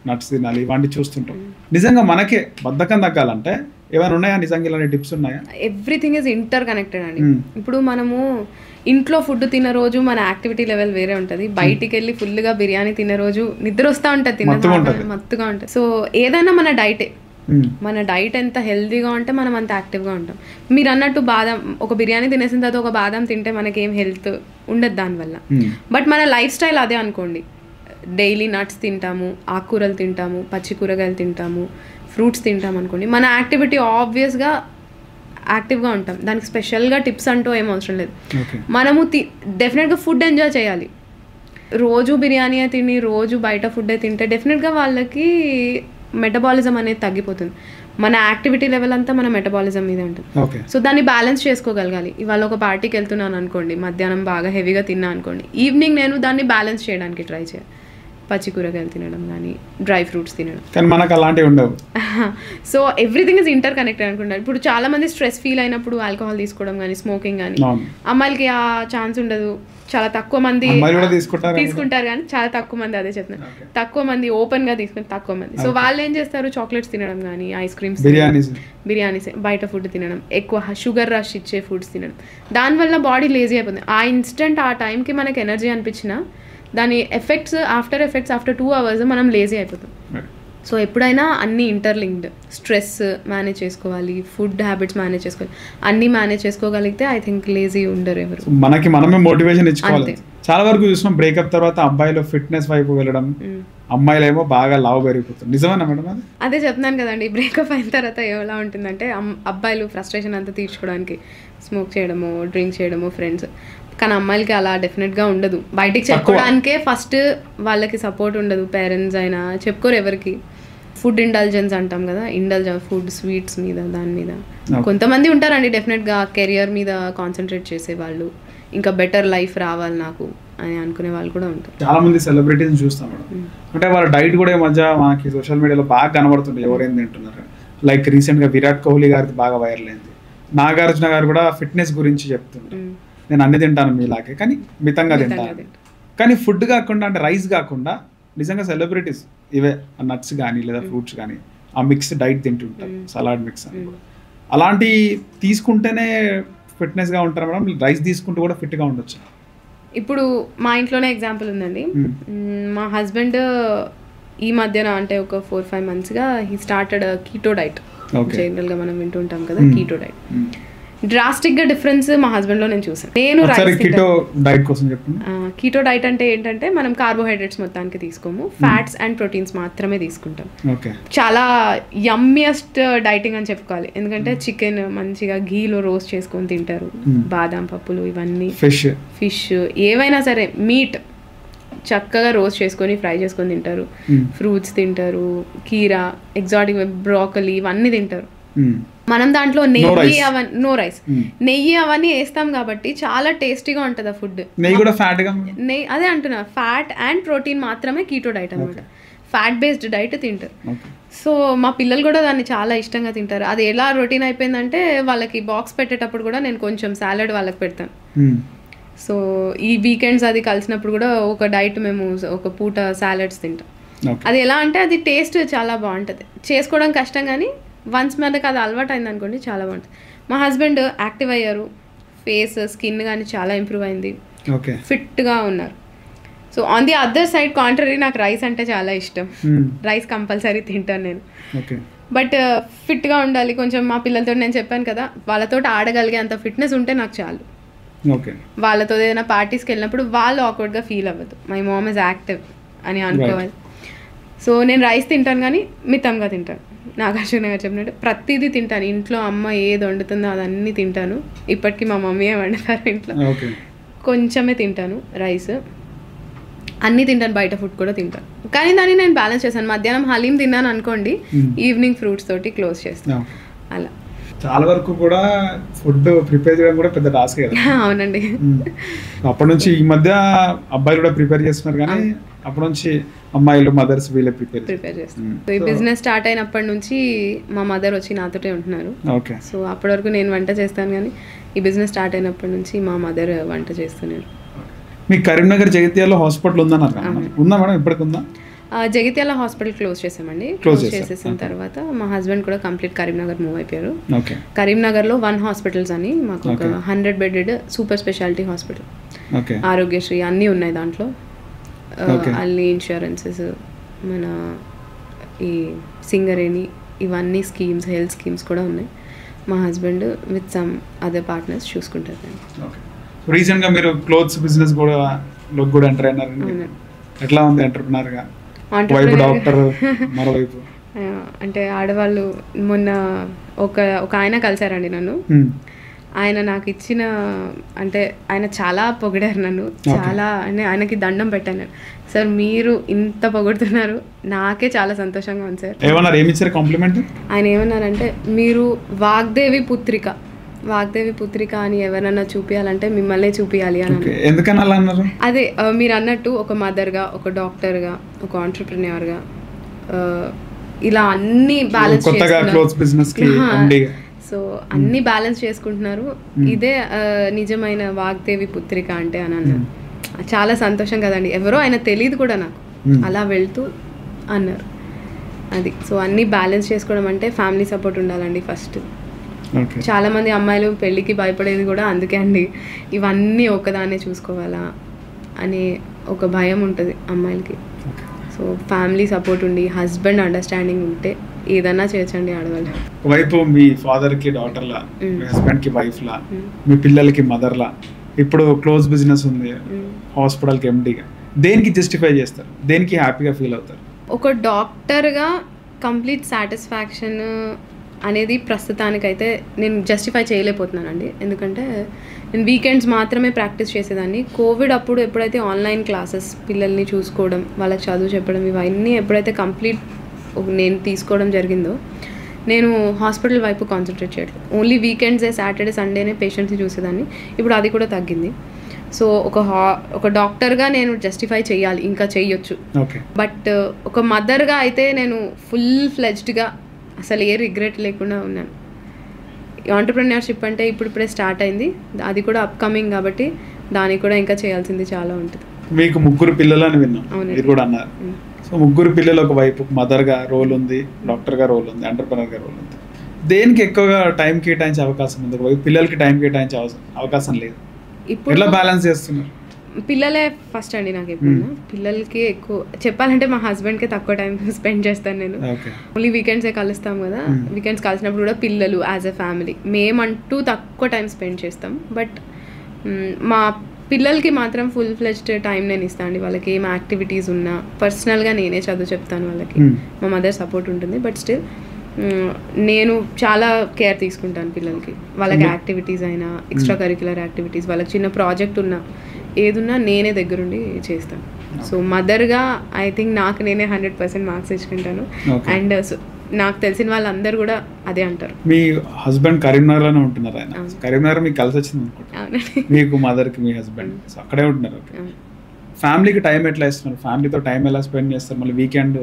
నట్స్ తినాలి, ఇవన్నీ చూస్తుంటాం. నిజంగా మనకే బద్ధకం తగ్గాలంటే ఏమైనా ఉన్నాయా, నిజంగా ఇలాంటి టిప్స్ ఉన్నాయా? ఎవ్రీథింగ్ ఈజ్ ఇంటర్ కనెక్టెడ్ అండి. ఇప్పుడు మనము ఇంట్లో ఫుడ్ తిన్న రోజు మన యాక్టివిటీ లెవెల్ వేరే ఉంటుంది, బయటికి వెళ్ళి ఫుల్గా బిర్యానీ తిన్న రోజు నిద్ర వస్తూ ఉంటుంది, మత్తుగా ఉంటుంది. సో ఏదైనా మన డైటే, మన డైట్ ఎంత హెల్తీగా ఉంటే మనం అంత యాక్టివ్గా ఉంటాం. మీరు అన్నట్టు బాదం, ఒక బిర్యానీ తినేసిన తర్వాత ఒక బాదం తింటే మనకేం హెల్త్ ఉండదు దానివల్ల. బట్ మన లైఫ్ స్టైల్ అదే అనుకోండి, డైలీ నట్స్ తింటాము, ఆకుకూరలు తింటాము, పచ్చి కూరగాయలు తింటాము, ఫ్రూట్స్ తింటాం అనుకోండి, మన యాక్టివిటీ ఆబ్వియస్గా యాక్టివ్గా ఉంటాం. దానికి స్పెషల్గా టిప్స్ అంటూ ఏం అవసరం లేదు. మనము డెఫినెట్గా ఫుడ్ ఎంజాయ్ చేయాలి. రోజు బిర్యానీ తిని రోజు బయట ఫుడ్ తింటే డెఫినెట్గా వాళ్ళకి మెటబాలిజం అనేది తగ్గిపోతుంది. మన యాక్టివిటీ లెవెల్ అంతా మన మెటబాలిజం మీద ఉంటుంది. సో దాన్ని బ్యాలెన్స్ చేసుకోగలగాలి. ఇవాళ ఒక పార్టీకి వెళ్తున్నాను అనుకోండి, మధ్యాహ్నం బాగా హెవీగా తిన్నా అనుకోండి, ఈవినింగ్ నేను దాన్ని బ్యాలెన్స్ చేయడానికి ట్రై చేయాలి, పచ్చి కూరగాయలు తినడం కానీ డ్రై ఫ్రూట్స్ తినడం. కానీ మనకు అలాంటివి ఉండవు. So everything is inter connected అనుకుంటారు. ఇప్పుడు చాలా మంది స్ట్రెస్ ఫీల్ అయినప్పుడు ఆల్కహాల్ తీసుకోవడం కానీ, స్మోకింగ్ కానీ, అమ్మాయిలకి ఆ ఛాన్స్ ఉండదు, చాలా తక్కువ మంది తీసుకుంటారు కానీ చాలా తక్కువ మంది, అదే చెప్తున్నారు, తక్కువ మంది ఓపెన్ గా తీసుకుని తక్కువ మంది. సో వాళ్ళు ఏం చేస్తారు, చాక్లెట్స్ తినడం కానీ, ఐస్ క్రీమ్స్, బిర్యానీస్, బయట ఫుడ్ తినడం, ఎక్కువ షుగర్ రష్ ఇచ్చే ఫుడ్స్ తినడం, దానివల్ల బాడీ లేజీ అయిపోతుంది. ఆ ఇన్స్టెంట్ ఆ టైంకి మనకి ఎనర్జీ అనిపించినా దాని ఎఫెక్ట్స్ ఆఫ్టర్ 2 hours మనం లేజీ అయిపోతాం. సో ఎప్పుడైనా అన్ని ఇంటర్లింక్డ్, స్ట్రెస్ మేనేజ్ చేసుకోవాలి, ఫుడ్ హ్యాబిట్స్ మేనేజ్ చేసుకోవాలి, అన్ని మేనేజ్ చేసుకోగలిగితే ఐ థింక్ లేజీ ఉండరు ఎవరు. మనకి మనమే మోటివేషన్ ఇచ్చుకోవాలి. చాలా వరకు చూసినాం బ్రేకప్ తర్వాత అబ్బాయిలు ఫిట్నెస్ వైపు వెళ్ళడం, అమ్మాయిలు ఏమో బాగా లావు పెరిగిపోతుంది. నిజమేనా మేడం? అదే చెప్తున్నాను కదండి, బ్రేకప్ అయిన తర్వాత ఎలా ఉంటుందంటే అబ్బాయిలు ఫ్రస్ట్రేషన్ అంతా తీర్చుకోవడానికి స్మోక్ చేయడము, డ్రింక్ చేయడము, ఫ్రెండ్స్. కానీ అమ్మాయిలకి అలా డెఫినెట్గా ఉండదు. బయటికి చెప్పుకోవడానికే ఫస్ట్ వాళ్ళకి సపోర్ట్ ఉండదు, పేరెంట్స్ అయినా చెప్పుకోరు ఎవరికి. ఫుడ్ ఇండల్జెన్స్ అంటాం కదా, ఫుడ్ స్వీట్స్ మీద, దాని మీద కొంతమంది ఉంటారండి డెఫినెట్గా కెరియర్ మీద కాన్సన్ట్రేట్ చేసేవాళ్ళు, ఇంకా బెటర్ లైఫ్ రావాలి నాకు అని అనుకునే వాళ్ళు కూడా ఉంటారు. చాలా మంది సెలబ్రిటీస్ చూస్తాం మేడం, అంటే వాళ్ళ డైట్ కూడా ఈ మధ్య మనకి సోషల్ మీడియాలో బాగా కనబడుతుంది, ఎవరేం తింటున్నారు. లైక్ రీసెంట్గా విరాట్ కోహ్లీ గారిది బాగా వైరల్ అయింది, నాగార్జున గారు కూడా ఫిట్నెస్ గురించి చెప్తుంటారు, నేను అన్ని తింటాను మీలాగే కానీ మితంగా తింటాను. కానీ ఫుడ్ కాకుండా, అంటే రైస్ కాకుండా నిజంగా సెలబ్రిటీస్ ఇవే నట్స్ కానీ లేదా ఫ్రూట్స్ కానీ ఆ మిక్స్ డైట్ తింటుంటారు, సలాడ్ మిక్స్ అని కూడా. అలాంటి తీసుకుంటేనే ఫిట్నెస్గా ఉంటారు మేడం, రైస్ తీసుకుంటూ కూడా ఫిట్గా ఉండొచ్చు? ఇప్పుడు మా ఇంట్లోనే ఎగ్జాంపుల్ ఉందండి. మా హస్బెండ్ ఈ మధ్యన అంటే ఒక 4-5 monthsగా హీ స్టార్టెడ్ కీటో డైట్. జనరల్గా మనం వింటుంటాం కదా కీటో డైట్. డ్రాస్టిక్గా డిఫరెన్స్ మా హస్బెండ్లో నేను చూసాను. నేను కీటో డైట్ కోసం చెప్పండి. కీటో డైట్ అంటే ఏంటంటే మనం కార్బోహైడ్రేట్స్ మొత్తానికి తీసుకోము, ఫ్యాట్స్ అండ్ ప్రోటీన్స్ మాత్రమే తీసుకుంటాం. చాలా యమ్మియస్ట్ డైటింగ్ అని చెప్పుకోవాలి. ఎందుకంటే చికెన్ మంచిగా ఘీలో రోస్ట్ చేసుకొని తింటారు, బాదాం పప్పులు ఇవన్నీ, ఫిష్ ఏవైనా సరే, మీట్ చక్కగా రోస్ట్ చేసుకొని ఫ్రై చేసుకొని తింటారు, ఫ్రూట్స్ తింటారు, కీరా, ఎగ్జాటిక్ బ్రోకలీ ఇవన్నీ తింటారు. మనం దాంట్లో నెయ్యి అవన్నీ, నో రైస్, నెయ్యి అవన్నీ వేస్తాం కాబట్టి చాలా టేస్టీగా ఉంటుంది ఆ ఫుడ్. నెయ్యి అదే అంటున్నా, ఫ్యాట్ అండ్ ప్రోటీన్ మాత్రమే కీటో డైట్ అనమాట. ఫ్యాట్ బేస్డ్ డైట్ తింటారు. సో మా పిల్లలు కూడా దాన్ని చాలా ఇష్టంగా తింటారు. అది ఎలా రొటీన్ అయిపోయిందంటే వాళ్ళకి బాక్స్ పెట్టేటప్పుడు కూడా నేను కొంచెం సాలడ్ వాళ్ళకి పెడతాను. సో ఈ వీకెండ్స్ అది కలిసినప్పుడు కూడా ఒక డైట్ మేము ఒక పూట సాలడ్స్ తింటాం. అది ఎలా అంటే అది టేస్ట్ చాలా బాగుంటుంది. చేసుకోవడం కష్టం కానీ వన్స్ మీదకి అది అలవాటు అయింది అనుకోండి చాలా బాగుంటుంది. మా హస్బెండ్ యాక్టివ్ అయ్యారు, ఫేస్ స్కిన్ కానీ చాలా ఇంప్రూవ్ అయింది, ఫిట్గా ఉన్నారు. So on the other side contrary, నాకు రైస్ అంటే చాలా ఇష్టం. రైస్ కంపల్సరీ తింటాను నేను. బట్ ఫిట్గా ఉండాలి కొంచెం. మా పిల్లలతో నేను చెప్పాను కదా, వాళ్ళతో ఆడగలిగే అంత ఫిట్నెస్ ఉంటే నాకు చాలు. వాళ్ళతో ఏదైనా పార్టీస్కి వెళ్ళినప్పుడు వాళ్ళు ఆక్వర్డ్గా ఫీల్ అవ్వదు, మై మామ్ ఇస్ యాక్టివ్ అని అనుకోవాలి. సో నేను రైస్ తింటాను కానీ మితంగా తింటాను. నాగార్జున గారు చెప్పినట్టు ప్రతిదీ తింటాను. ఇంట్లో అమ్మ ఏది వండుతుందో అదన్నీ తింటాను. ఇప్పటికీ మా మమ్మీయే వండుతారు ఇంట్లో. కొంచెమే తింటాను రైస్, అన్నీ తింటాను, బయట ఫుడ్ కూడా తింటాను. కానీ దాన్ని నేను బ్యాలెన్స్ చేశాను. మధ్యాహ్నం హలీం తిన్నాను అనుకోండి, ఈవినింగ్ ఫ్రూట్స్ తోటి క్లోజ్ చేస్తాను. అలా చాలా వరకు కూడా ఫుడ్ ప్రిపేర్ చేయడం కూడా పెద్ద టాస్క్ కదా. అవునండి. అప్పటి నుంచి ఈ మధ్య అబ్బాయిలు కూడా ప్రిపేర్ చేస్తున్నారు, కానీ అప్పటి నుంచి అమ్మాయిలు మదర్స్ వీళ్ళే ప్రిపేర్ చేస్తారు. సో ఈ బిజినెస్ స్టార్ట్ అయినప్పటి నుంచి మా మదర్ వచ్చి నాతోటే ఉంటున్నారు. సో అప్పటి వరకు నేను వంట చేస్తాను, కానీ ఈ బిజినెస్ స్టార్ట్ అయినప్పటి నుంచి మా మదర్ వంట చేస్తున్నారు. మీకు కరీంనగర్ జగిత్యాలలో హాస్పిటల్ ఉందన్నారు, ఉందా మేడం? ఇప్పటికి ఉందా? జగిత్యాల హాస్పిటల్ క్లోజ్ చేసామండి. క్లోజ్ చేసేసిన తర్వాత మా హస్బెండ్ కూడా కంప్లీట్ కరీంనగర్ మూవ్ అయిపోయారు. కరీంనగర్లో 1 hospitals అని మాకు ఒక 100 bedded super speciality hospital, Aarogyasri అన్నీ ఉన్నాయి దాంట్లో. అన్ని ఇన్సూరెన్సెస్, మన ఈ సింగరేణి ఇవన్నీ స్కీమ్స్, హెల్త్ స్కీమ్స్ కూడా ఉన్నాయి. మా husband with some other partners చూసుకుంటారు. రీసెంట్గా మీరు క్లోత్స్ బిజినెస్ కూడా ఎంటర్ అయినారు. ఎట్లా ఉంది ఎంటర్‌ప్రెన్యూర్‌గా? వైపు డాక్టర్, మరోవైపు అంటే ఆడవాళ్ళు. మొన్న ఒక ఆయన కలిసారండి నన్ను. ఆయన నాకు ఇచ్చిన, అంటే ఆయన చాలా పొగిడారు నన్ను, చాలా. అంటే ఆయనకి దండం పెట్టాను, సార్ మీరు ఇంత పొగుడుతున్నారు, నాకే చాలా సంతోషంగా ఉంది సార్. ఏమన్నారు, ఏమి ఇచ్చారు కాంప్లిమెంట్? ఆయన ఏమన్నారంటే, మీరు వాగ్దేవి పుత్రిక అని ఎవరన్నా చూపించాలంటే మిమ్మల్ని చూపించాలి అని. ఎందుకని అలా అన్నారు? అదే మీరు అన్నట్టు ఒక మదర్గా, ఒక డాక్టర్గా, ఒక ఆంటర్‌ప్రెన్యూర్‌గా ఇలా అన్ని బ్యాలెన్స్ సో అన్ని బ్యాలెన్స్ చేసుకుంటున్నారు. ఇదే నిజమైన వాగ్దేవి పుత్రిక అంటే అని అన్నారు. చాలా సంతోషం కదండి. ఎవరో ఆయన తెలియదు కూడా నాకు, అలా వెళ్తూ అన్నారు అది. సో అన్ని బ్యాలెన్స్ చేసుకోవడం అంటే ఫ్యామిలీ సపోర్ట్ ఉండాలండి ఫస్ట్. చాలా మంది అమ్మాయిలు పెళ్ళికి భయపడేది కూడా అందుకే అండి. ఇవన్నీ ఒకదాన్నే చూసుకోవాలా అనే ఒక భయం ఉంటుంది అమ్మాయిలకి. సో ఫ్యామిలీ సపోర్ట్ ఉండి, హస్బెండ్ అండర్స్టాండింగ్ ఉంటే ఏదన్నా చేయొచ్చండి ఆడవాళ్ళు. వైపు మీ ఫాదర్కి డాటర్లా, మీ హస్బెండ్కి వైఫ్లా, మీ పిల్లలకి మదర్లా, ఇప్పుడు క్లోజ్ బిజినెస్ ఉంది, హాస్పిటల్కి ఎండీగా, దేనికి జస్టిఫై చేస్తారు? దేనికి హ్యాపీగా ఫీల్ అవుతారు? ఒక డాక్టర్గా కంప్లీట్ సాటిస్ఫాక్షన్ అనేది ప్రస్తుతానికైతే నేను జస్టిఫై చేయలేకపోతున్నానండి. ఎందుకంటే నేను వీకెండ్స్ మాత్రమే ప్రాక్టీస్ చేసేదాన్ని. కోవిడ్ అప్పుడు ఎప్పుడైతే ఆన్లైన్ క్లాసెస్, పిల్లల్ని చూసుకోవడం, వాళ్ళకి చదువు చెప్పడం, ఇవన్నీ ఎప్పుడైతే కంప్లీట్ నేను తీసుకోవడం జరిగిందో, నేను హాస్పిటల్ వైపు కాన్సన్ట్రేట్ చేయట్లేదు. ఓన్లీ వీకెండ్సే, సాటర్డే సండేనే పేషెంట్స్ని చూసేదాన్ని. ఇప్పుడు అది కూడా తగ్గింది. సో ఒక డాక్టర్గా నేను జస్టిఫై చేయాలి, ఇంకా చేయొచ్చు. బట్ ఒక మదర్గా అయితే నేను ఫుల్ ఫ్లెడ్జ్డ్గా అసలు ఏ రిగ్రెట్ లేకుండా ఉన్నాను. ఆంటర్‌ప్రెన్యూర్‌షిప్ అంటే ఇప్పుడిప్పుడే స్టార్ట్ అయింది, అది కూడా అప్కమింగ్ కాబట్టి దానికి కూడా ఇంకా చేయాల్సింది చాలా ఉంటుంది. మీకు 3 పిల్లలని విన్నాం, మీరు కూడా అన్నారు. సో ముగ్గురు పిల్లలు ఒక వైపు మదర్గా రోల్ ఉంది, డాక్టర్గా రోల్ ఉంది, ఎంటర్ప్రెనర్గా రోల్ ఉంది. దేనికి ఎక్కువగా టైం కేటాయించే అవకాశం ఉంది? ఒకవైపు పిల్లలకి టైం కేటాయించే అవకాశం లేదు. ఇప్పుడు ఎలా బ్యాలెన్స్ చేస్తున్నారు? పిల్లలే ఫస్ట్ అండి నాకు ఎప్పుడైనా. పిల్లలకి ఎక్కువ చెప్పాలంటే మా హస్బెండ్కి తక్కువ టైం స్పెండ్ చేస్తాను నేను. ఓన్లీ వీకెండ్సే కలుస్తాం కదా, వీకెండ్స్ కలిసినప్పుడు కూడా పిల్లలు యాజ్ ఎ ఫ్యామిలీ మేమంటూ తక్కువ టైం స్పెండ్ చేస్తాం. బట్ మా పిల్లలకి మాత్రం ఫుల్ ఫ్లెజ్డ్ టైం నేను ఇస్తాను అండి. వాళ్ళకి ఏం యాక్టివిటీస్ ఉన్నా పర్సనల్గా నేనే చదువు చెప్తాను వాళ్ళకి. మా మదర్ సపోర్ట్ ఉంటుంది, బట్ స్టిల్ నేను చాలా కేర్ తీసుకుంటాను పిల్లలకి. వాళ్ళకి యాక్టివిటీస్ అయినా, ఎక్స్ట్రా కరిక్యులర్ యాక్టివిటీస్, వాళ్ళకి చిన్న ప్రాజెక్ట్ ఉన్నా ఏదున్నా నేనే దగ్గరుండి చేస్తాను. సో మదర్గా ఐ థింక్ నాకు నేనే 100% మార్క్స్ ఇచ్చుకుంటాను. అండ్ నాకు తెలిసిన వాళ్ళందరూ కూడా అదే అంటారు. మీ హస్బెండ్ కరీంనగర్లోనే ఉంటున్నారు. ఆయన కరీంనగర్ మీకు కలిసి వచ్చింది అనుకుంటా, మీకు మదర్కి మీ హస్బెండ్ అక్కడే ఉంటున్నారు. ఫ్యామిలీకి టైం ఎట్లా ఇస్తున్నారు? ఫ్యామిలీతో టైం ఎలా స్పెండ్ చేస్తారు? మళ్ళీ వీకెండ్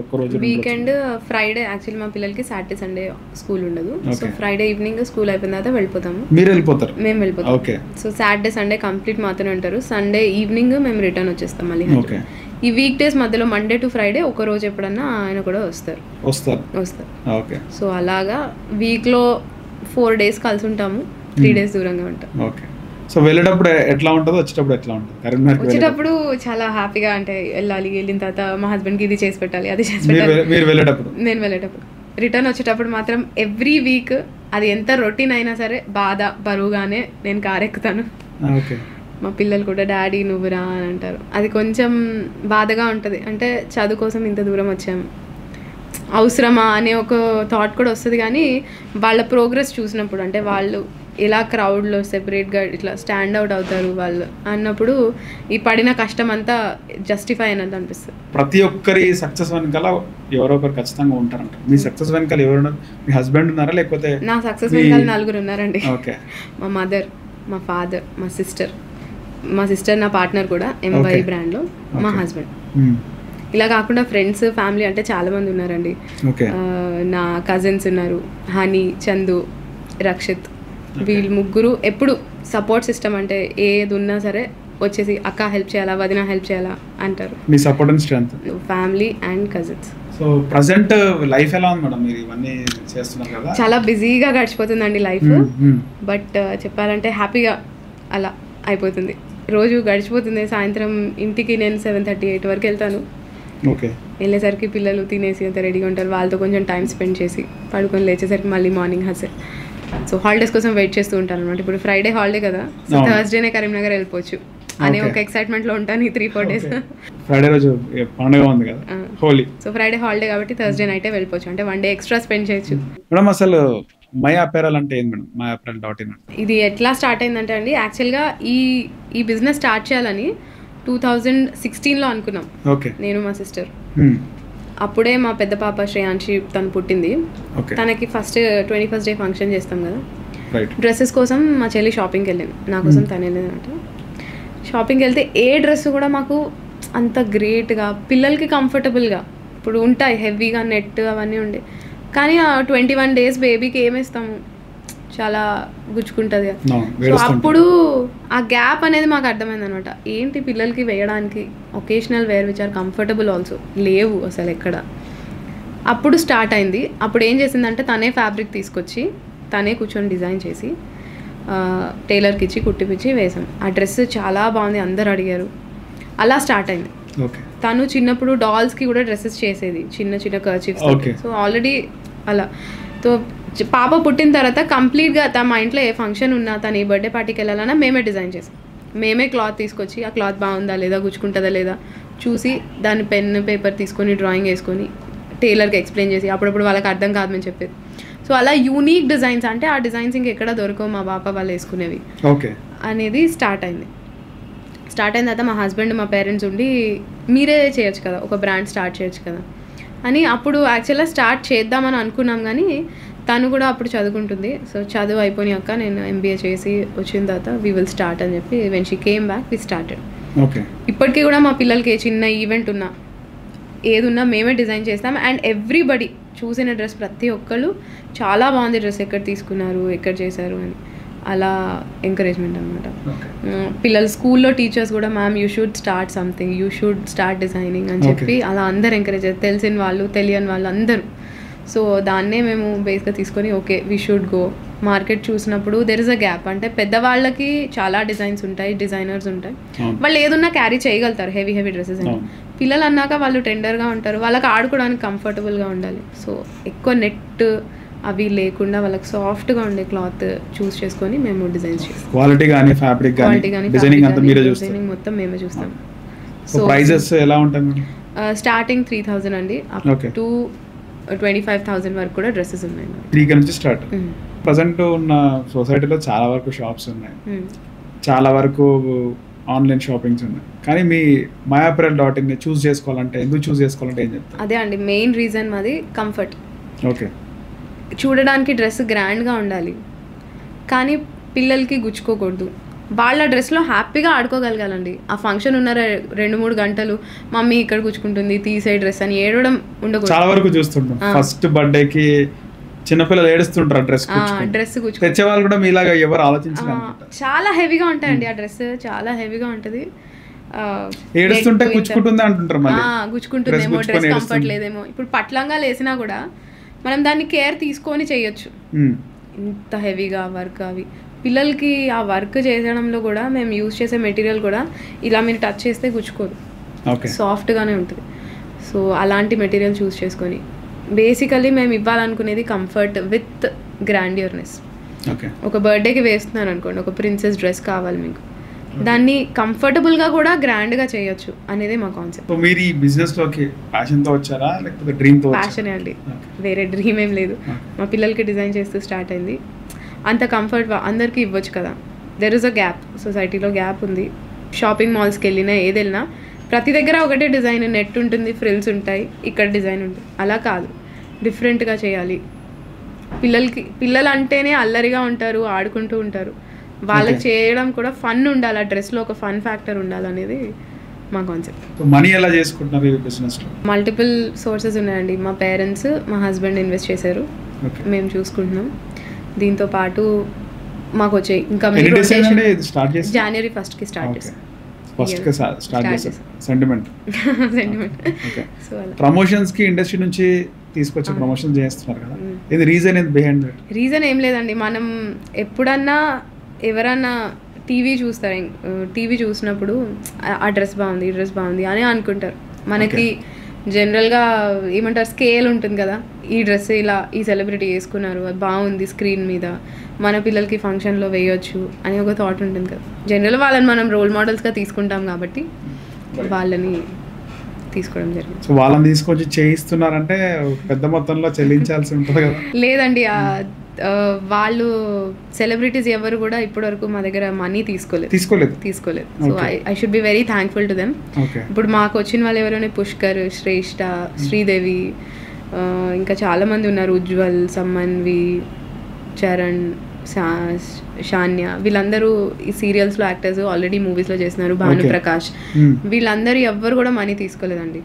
వీకెండ్ ఫ్రైడే యాక్చువల్లీ మా పిల్లలకి సాటర్డే సండే స్కూల్ ఉండదు. సో ఫ్రైడే ఈవినింగ్ స్కూల్ అయిపోయిన తర్వాత వెళ్ళిపోతాము. మీరు వెళ్ళిపోతారు? మేము వెళ్ళిపోతాం. Okay. So Saturday Sunday complete మాత్రమే ఉంటారు. సండే ఈవినింగ్ మేము రిటర్న్ వచ్చేస్తాం మళ్ళీ. ఈ వీక్ డేస్ మధ్యలో మండే టు ఫ్రైడే ఒక రోజు ఎప్పుడన్నా ఆయన కూడా వస్తారు. ఓకే. సో అలాగా వీక్లో 4 days కలిసి ఉంటాము, 3 days దూరంగా ఉంటాం. ఓకే. సో వెళ్ళేటప్పుడు ఎట్లా ఉంటుందో, వచ్చేటప్పుడు ఎట్లా ఉంటుంది? కరీంనగర్ వచ్చేటప్పుడు చాలా హ్యాపీగా, అంటే వెళ్ళాలి, వెళ్ళిన తర్వాత మా హస్బెండ్కి ఇది చేసి పెట్టాలి, అది చేసి పెట్టాలి. నేను వెళ్ళేటప్పుడు రిటర్న్ వచ్చేటప్పుడు మాత్రం ఎవ్రీ వీక్ అది ఎంత రొటీన్ అయినా సరే బాధ బరువుగానే నేను కారు ఎక్కుతాను. మా పిల్లలు కూడా డాడీ నువ్వురా అని అంటారు. అది కొంచెం బాధగా ఉంటుంది. అంటే చదువు కోసం ఇంత దూరం వచ్చాము, అవసరమా అనే ఒక థాట్ కూడా వస్తుంది. కానీ వాళ్ళ ప్రోగ్రెస్ చూసినప్పుడు, అంటే వాళ్ళు ఎలా క్రౌడ్లో సెపరేట్గా ఇట్లా స్టాండ్ అవుట్ అవుతారు వాళ్ళు అన్నప్పుడు ఈ పడిన కష్టం అంతా జస్టిఫై అయినట్టు అనిపిస్తుంది. ప్రతి ఒక్కరి సక్సెస్ వెనకాల ఎవరో ఒకరు ఖచ్చితంగా ఉంటారంట. మీ సక్సెస్ వెనకాల ఎవరు ఉన్నారు? మీ హస్బెండ్ ఉన్నారా, లేకపోతే? నా సక్సెస్ వెనకాల 4 ఉన్నారండి. మా మదర్, మా ఫాదర్, మా సిస్టర్ నా పార్ట్నర్ కూడా MY బ్రాండ్లో, మా హస్బెండ్. ఇలా కాకుండా ఫ్రెండ్స్, ఫ్యామిలీ అంటే చాలా మంది ఉన్నారండి. నా కజిన్స్ ఉన్నారు, హనీ, చందు, రక్షిత్. వీళ్ళు ముగ్గురు ఎప్పుడు సపోర్ట్ సిస్టమ్. అంటే ఏది ఉన్నా సరే వచ్చేసి అక్క హెల్ప్ చేయాలా, వదిన హెల్ప్ చేయాలా అంటారు. మీ support and strength family and cousins. So present life ఎలా ఉంది మేడం? మీరు ఇవన్నీ చేస్తున్నారు కదా, చాలా బిజీగా గడిచిపోతుందండి లైఫ్. బట్ చెప్పాలంటే హ్యాపీగా అలా అయిపోతుంది, రోజు గడిచిపోతుంది. సాయంత్రం ఇంటికి నేను 7:30-8 వరకు వెళ్తాను. వెళ్ళేసరికి పిల్లలు తినేసి అంత రెడీగా ఉంటారు. వాళ్ళతో కొంచెం టైం స్పెండ్ చేసి పడుకొని లేచేసరికి మళ్ళీ మార్నింగ్ హసే. సో హాలిడేస్ కోసం వెయిట్ చేస్తూ ఉంటాను అనమాట. ఇప్పుడు ఫ్రైడే హాలిడే కదా, సో థర్స్డేనే కరీంనగర్ వెళ్ళిపోవచ్చు అనే ఒక ఎక్సైట్మెంట్లో ఉంటాను ఈ 3-4 days. ఫ్రైడే రోజు పండుగ ఉంది కదా, హోలీ. సో ఫ్రైడే హాలిడే కాబట్టి థర్స్డే నైటే వెళ్ళిపోవచ్చు, అంటే 1 day ఎక్స్ట్రా స్పెండ్ చేయొచ్చు. మేడం అసలు మై అపేరల్ అంటే ఏంది మేడం? myapparel.in ఇది ఎట్లా స్టార్ట్ అయిందంటే అండి, యాక్చువల్గా ఈ బిజినెస్ స్టార్ట్ చేయాలని 2016లో అనుకున్నాం, నేను మా సిస్టర్. అప్పుడే మా పెద్ద పాప శ్రేయాంశి తను పుట్టింది. తనకి ఫస్ట్ 21st day ఫంక్షన్ చేస్తాం కదా, డ్రెస్సెస్ కోసం మా చెల్లి షాపింగ్కి వెళ్ళింది, నా కోసం తను వెళ్ళిందనమాట. షాపింగ్కి వెళ్తే ఏ డ్రెస్ కూడా మాకు అంత గ్రేట్గా, పిల్లలకి కంఫర్టబుల్గా ఇప్పుడు ఉంటాయి హెవీగా నెట్ అవన్నీ ఉండే, కానీ ఆ 21 days బేబీకి ఏమేస్తాము, చాలా గుచ్చుకుంటుంది కదా. సో అప్పుడు ఆ గ్యాప్ అనేది మాకు అర్థమైంది అనమాట. ఏంటి పిల్లలకి వేయడానికి occasional wear which are comfortable also లేవు అసలు ఎక్కడ. అప్పుడు స్టార్ట్ అయింది. అప్పుడు ఏం చేసిందంటే తనే ఫ్యాబ్రిక్ తీసుకొచ్చి తనే కూర్చొని డిజైన్ చేసి టైలర్కి ఇచ్చి కుట్టిపిచ్చి వేసాం. ఆ డ్రెస్ చాలా బాగుంది, అందరు అడిగారు. అలా స్టార్ట్ అయింది. తను చిన్నప్పుడు డాల్స్కి కూడా డ్రెస్సెస్ చేసేది, చిన్న చిన్న కర్చీఫ్స్. సో ఆల్రెడీ అలా. సో పాప పుట్టిన తర్వాత కంప్లీట్గా మా ఇంట్లో ఏ ఫంక్షన్ ఉన్నా, తను ఏ బర్త్డే పార్టీకి వెళ్ళాలన్నా మేమే డిజైన్ చేసాం. మేమే క్లాత్ తీసుకొచ్చి ఆ క్లాత్ బాగుందా లేదా, గుచ్చుకుంటుందా లేదా చూసి దాన్ని పెన్ పేపర్ తీసుకొని డ్రాయింగ్ వేసుకొని టైలర్కి ఎక్స్ప్లెయిన్ చేసి అప్పుడప్పుడు వాళ్ళకి అర్థం కాదు మేము చెప్పేది. సో అలా యూనిక్ డిజైన్స్, అంటే ఆ డిజైన్స్ ఇంకెక్కడ దొరకవు మా పాప వాళ్ళు వేసుకునేవి అనేది స్టార్ట్ అయింది. స్టార్ట్ అయిన తర్వాత మా హస్బెండ్, మా పేరెంట్స్ ఉండి మీరే చేయొచ్చు కదా, ఒక బ్రాండ్ స్టార్ట్ చేయొచ్చు కదా అని అప్పుడు యాక్చువల్గా స్టార్ట్ చేద్దామని అనుకున్నాం. కానీ తను కూడా అప్పుడు చదువుకుంటుంది. సో చదువు అయిపోయాక నేను MBA చేసి వచ్చిన తర్వాత వీ విల్ స్టార్ట్ అని చెప్పి when she came back we started. ఇప్పటికీ కూడా మా పిల్లలకి చిన్న ఈవెంట్ ఉన్నా ఏదున్నా మేమే డిజైన్ చేస్తాం. అండ్ ఎవ్రీబడి చూసిన డ్రెస్ ప్రతి ఒక్కళ్ళు చాలా బాగుంది డ్రెస్, ఎక్కడ తీసుకున్నారు, ఎక్కడ చేశారు అని అలా ఎంకరేజ్మెంట్ అనమాట. ఓకే. పిల్లలు స్కూల్లో టీచర్స్ కూడా ma'am you should start something, you should start designing అని చెప్పి అలా అందరు ఎంకరేజ్, తెలిసిన వాళ్ళు తెలియని వాళ్ళు అందరూ. సో దాన్నే మేము బేస్గా తీసుకొని okay we should go. Market చూసినప్పుడు దెర్ ఇస్ అ గ్యాప్. అంటే పెద్దవాళ్ళకి చాలా డిజైన్స్ ఉంటాయి, డిజైనర్స్ ఉంటాయి, వాళ్ళు ఏదున్నా క్యారీ చేయగలుగుతారు హెవీ డ్రెస్సెస్ అని. పిల్లలు అన్నాక వాళ్ళు టెండర్గా ఉంటారు, వాళ్ళకి ఆడుకోవడానికి కంఫర్టబుల్గా ఉండాలి. సో ఎక్కువ నెట్ అవి లేకుండా వాళ్ళకి సాఫ్ట్గా ఉండే క్లాత్ చూస్ చేసుకొని మేము డిజైన్స్ చేస్తాం. క్వాలిటీ కానీ ఫ్యాబ్రిక్ కానీ డిజైనింగ్ మొత్తం మేమే చూస్తాం. సో ప్రైజెస్ ఎలా ఉంటాయి? స్టార్టింగ్ 3,000 అండి, అప్ టు 25,000 వరకు కూడా డ్రెస్సెస్ ఉన్నాయి. 3 నుంచి స్టార్ట్. ప్రజెంట్ ఉన్న సొసైటీలో చాలా వరకు షాప్స్ ఉన్నాయి, చాలా వరకు ఆన్లైన్ షాపింగ్స్ ఉన్నాయి. కానీ మీ myapparel.in ని చూస్ చేసుకోవాలంటే ఎందుకు చూస్ చేసుకోవాలంటే ఏం చెప్తారు? అదే అండి మెయిన్ రీజన్ మాది కంఫర్ట్. ఓకే. చూడడానికి డ్రెస్ గ్రాండ్గా ఉండాలి, కానీ పిల్లలకి గుచ్చుకోకూడదు. వాళ్ళ డ్రెస్లో హ్యాపీగా ఆడుకోగలగాలండి. ఆ ఫంక్షన్ ఉన్న 2-3 గంటలు మమ్మీ ఇక్కడ గుచ్చుకుంటుంది తీసే డ్రెస్ అని ఏడవడం ఉండకూడదు. చాలా వరకు చూస్తుంటాం ఫస్ట్ బర్త్డేకి చిన్నపిల్లలు ఏడుస్తుంటారు డ్రెస్ గుచ్చుకుంటే, తెచ్చే వాళ్ళు కూడా మీలాగా ఎవరు ఆలోచించలేదు. చాలా హెవీగా ఉంటాయండి ఆ డ్రెస్, చాలా హెవీగా ఉంటుంది. ఏడుస్తుంటే గుచ్చుకుంటుంది అంటుంటారు, గుచ్చుకుంటుందేమో, డ్రెస్ కంఫర్ట్ లేదేమో. ఇప్పుడు పట్లంగా వేసినా కూడా మనం దాన్ని కేర్ తీసుకొని చేయొచ్చు. ఇంత హెవీగా వర్క్ అవి పిల్లలకి ఆ వర్క్ చేయడంలో కూడా మేము యూజ్ చేసే మెటీరియల్ కూడా ఇలా మీరు టచ్ చేస్తే గుచ్చుకోదు, సాఫ్ట్గానే ఉంటుంది. సో అలాంటి మెటీరియల్ చూస్ చేసుకొని బేసికలీ మేము ఇవ్వాలనుకునేది కంఫర్ట్ విత్ గ్రాండియర్నెస్. ఒక బర్త్డేకి వేస్తున్నాను అనుకోండి, ఒక ప్రిన్సెస్ డ్రెస్ కావాలి మీకు, దాన్ని కంఫర్టబుల్గా కూడా గ్రాండ్గా చేయొచ్చు అనేది మా కాన్సెప్ట్. మీరు ఈ బిజినెస్లోకి ప్యాషన్తో వచ్చారా లేకపోతే డ్రీమ్తో? ప్యాషనే అండి, వేరే డ్రీమ్ ఏం లేదు. మా పిల్లలకి డిజైన్ చేస్తూ స్టార్ట్ అయింది. అంత కంఫర్ట్ అందరికీ ఇవ్వచ్చు కదా. దెర్ ఇస్ అ గ్యాప్, సొసైటీలో గ్యాప్ ఉంది. షాపింగ్ మాల్స్కి వెళ్ళినా ఏది వెళ్ళినా ప్రతి దగ్గర ఒకటే డిజైన్, నెట్ ఉంటుంది, ఫ్రిల్స్ ఉంటాయి, ఇక్కడ డిజైన్ ఉంటుంది. అలా కాదు, డిఫరెంట్గా చేయాలి. పిల్లలు అంటేనే అల్లరిగా ఉంటారు, ఆడుకుంటూ ఉంటారు. వాళ్ళకి చేయడం కూడా ఫన్ ఉండాలి, ఆ డ్రెస్లో ఒక ఫన్ ఫ్యాక్టర్ ఉండాలనేది మా కాన్సెప్ట్. మనీ ఎలా చేసుకుంటున్నారు ఈ బిజినెస్లో? మల్టిపుల్ సోర్సెస్ ఉన్నాయండి. మా పేరెంట్స్, మా హస్బెండ్ ఇన్వెస్ట్ చేశారు, మేము చూసుకుంటున్నాం. దీంతో పాటు మాకు వచ్చాయి ఇంకా January 1st స్టార్ట్ చేసాం. ప్రమోషన్స్ కి ఇండస్ట్రీ నుంచి తీసుకొచ్చి ప్రమోషన్ చేస్తున్నారు కదా, ఇది రీజన్ ఏంటి బిహైండ్ దట్? రీజన్ ఏం లేదండి, మనం ఎప్పుడన్నా ఎవరన్నా టీవీ చూసినప్పుడు ఆ డ్రెస్ బాగుంది, ఈ డ్రెస్ బాగుంది అని అనుకుంటారు. మనకి జనరల్గా ఏమంటారు, స్కేల్ ఉంటుంది కదా, ఈ డ్రెస్ ఇలా ఈ సెలబ్రిటీ వేసుకున్నారు, అది బాగుంది స్క్రీన్ మీద, మన పిల్లలకి ఫంక్షన్లో వేయొచ్చు అని ఒక థాట్ ఉంటుంది కదా. జనరల్ వాళ్ళని మనం రోల్ మోడల్స్గా తీసుకుంటాం కాబట్టి వాళ్ళని తీసుకోవడం జరిగింది. సో వాళ్ళని తీసుకొచ్చి చేయిస్తున్నారంటే పెద్ద మొత్తంలో చెల్లించాల్సి ఉంటుంది కదా? లేదండి, వాళ్ళు సెలబ్రిటీస్ ఎవరు కూడా ఇప్పటివరకు మా దగ్గర మనీ తీసుకోలేదు. So I should be very thankful to them. ఇప్పుడు మాకు వచ్చిన వాళ్ళు ఎవరైనా పుష్కర్, శ్రేష్ఠ, శ్రీదేవి, ఇంకా చాలామంది ఉన్నారు, ఉజ్వల్, సమ్మన్వి, చరణ్, షాన్య, వీళ్ళందరూ ఈ సీరియల్స్లో యాక్టర్స్, ఆల్రెడీ మూవీస్లో చేస్తున్నారు, భానుప్రకాష్, వీళ్ళందరూ ఎవ్వరు కూడా మనీ తీసుకోలేదండి.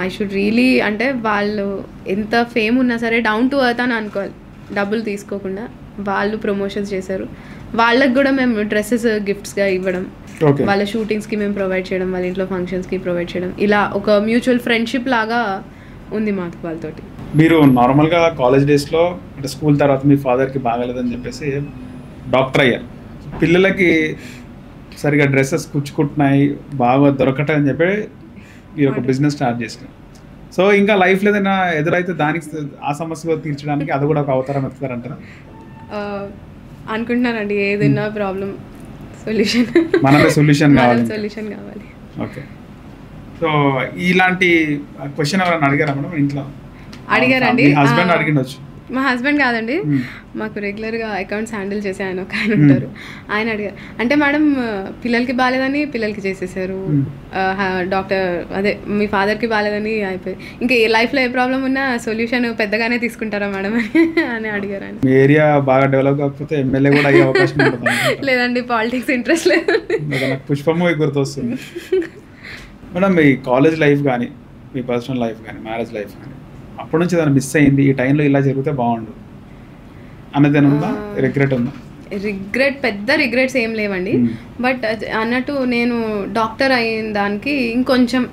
ఐ షుడ్ రియలీ, అంటే వాళ్ళు ఎంత ఫేమ్ ఉన్నా సరే డౌన్ టు ఎర్త్ అని అనుకోవాలి, డబ్బులు తీసుకోకుండా వాళ్ళు ప్రమోషన్స్ చేశారు. వాళ్ళకి కూడా మేము డ్రెస్సెస్ గిఫ్ట్స్గా ఇవ్వడం, వాళ్ళ షూటింగ్స్కి మేము ప్రొవైడ్ చేయడం, వాళ్ళ ఇంట్లో ఫంక్షన్స్కి ప్రొవైడ్ చేయడం, ఇలా ఒక మ్యూచువల్ ఫ్రెండ్షిప్ లాగా ఉంది మాకు వాళ్ళతోటి. మీరు నార్మల్గా కాలేజ్ డేస్లో అంటే స్కూల్ తర్వాత మీ ఫాదర్కి బాగాలేదని చెప్పేసి డాక్టర్ అయ్యారు. పిల్లలకి సరిగా డ్రెస్సెస్ కుచ్చుకుంటున్నాయి, బాగా దొరకటని చెప్పి మీరు ఒక బిజినెస్ స్టార్ట్ చేశారు. సో ఇంకా లైఫ్లో ఏదైనా ఎదురైతే దానికి ఆ సమస్య తీర్చడానికి అది కూడా ఒక అవతారం ఎత్తుతారంటారా? అనుకుంటున్నానండి, ఏదైనా ప్రాబ్లం సొల్యూషన్ కావాలి. ఓకే. సో ఇలాంటి క్వశ్చన్ ఎవరైనా అడిగారా మేడం ఇంట్లో? అడిగారండి. హస్బెండ్ అడిగిండొచ్చు. మా హస్బెండ్ కాదండి, మాకు రెగ్యులర్గా అకౌంట్స్ హ్యాండిల్ చేసే ఆయన ఒక ఆయన ఉంటారు, ఆయన అడిగారు. అంటే మేడం పిల్లలకి బాగాలేదని పిల్లలకి చేసేసారు, డాక్టర్ అదే మీ ఫాదర్కి బాగాలేదని అయిపోయి, ఇంకా ఏ లైఫ్లో ఏ ప్రాబ్లం ఉన్నా సొల్యూషన్ పెద్దగానే తీసుకుంటారా మేడం అని అడిగారు ఆయన. మీ ఏరియా బాగా డెవలప్ కాకపోతే ఎమ్మెల్యే కూడా అయ్యే అవకాశం ఉంటుంది? లేదండి, పాలిటిక్స్ ఇంట్రెస్ట్ లేదు. పుష్పము గుర్తొస్తుంది. మేడం మీ కాలేజ్ లైఫ్ కానీ, మీ పర్సనల్ లైఫ్ కానీ, మ్యారేజ్ లైఫ్ కానీ అప్పటి నుంచి ఏదైనా మిస్ అయింది, ఈ టైంలో ఇలా జరిగితే బాగుండు అన్నదేనా ఉందా? రిగ్రెట్ ఉందా? పెద్ద రిగ్రెట్స్ ఏం లేవండి. బట్ అన్నట్టు నేను డాక్టర్ అయిన దానికి ఇంకొంచెం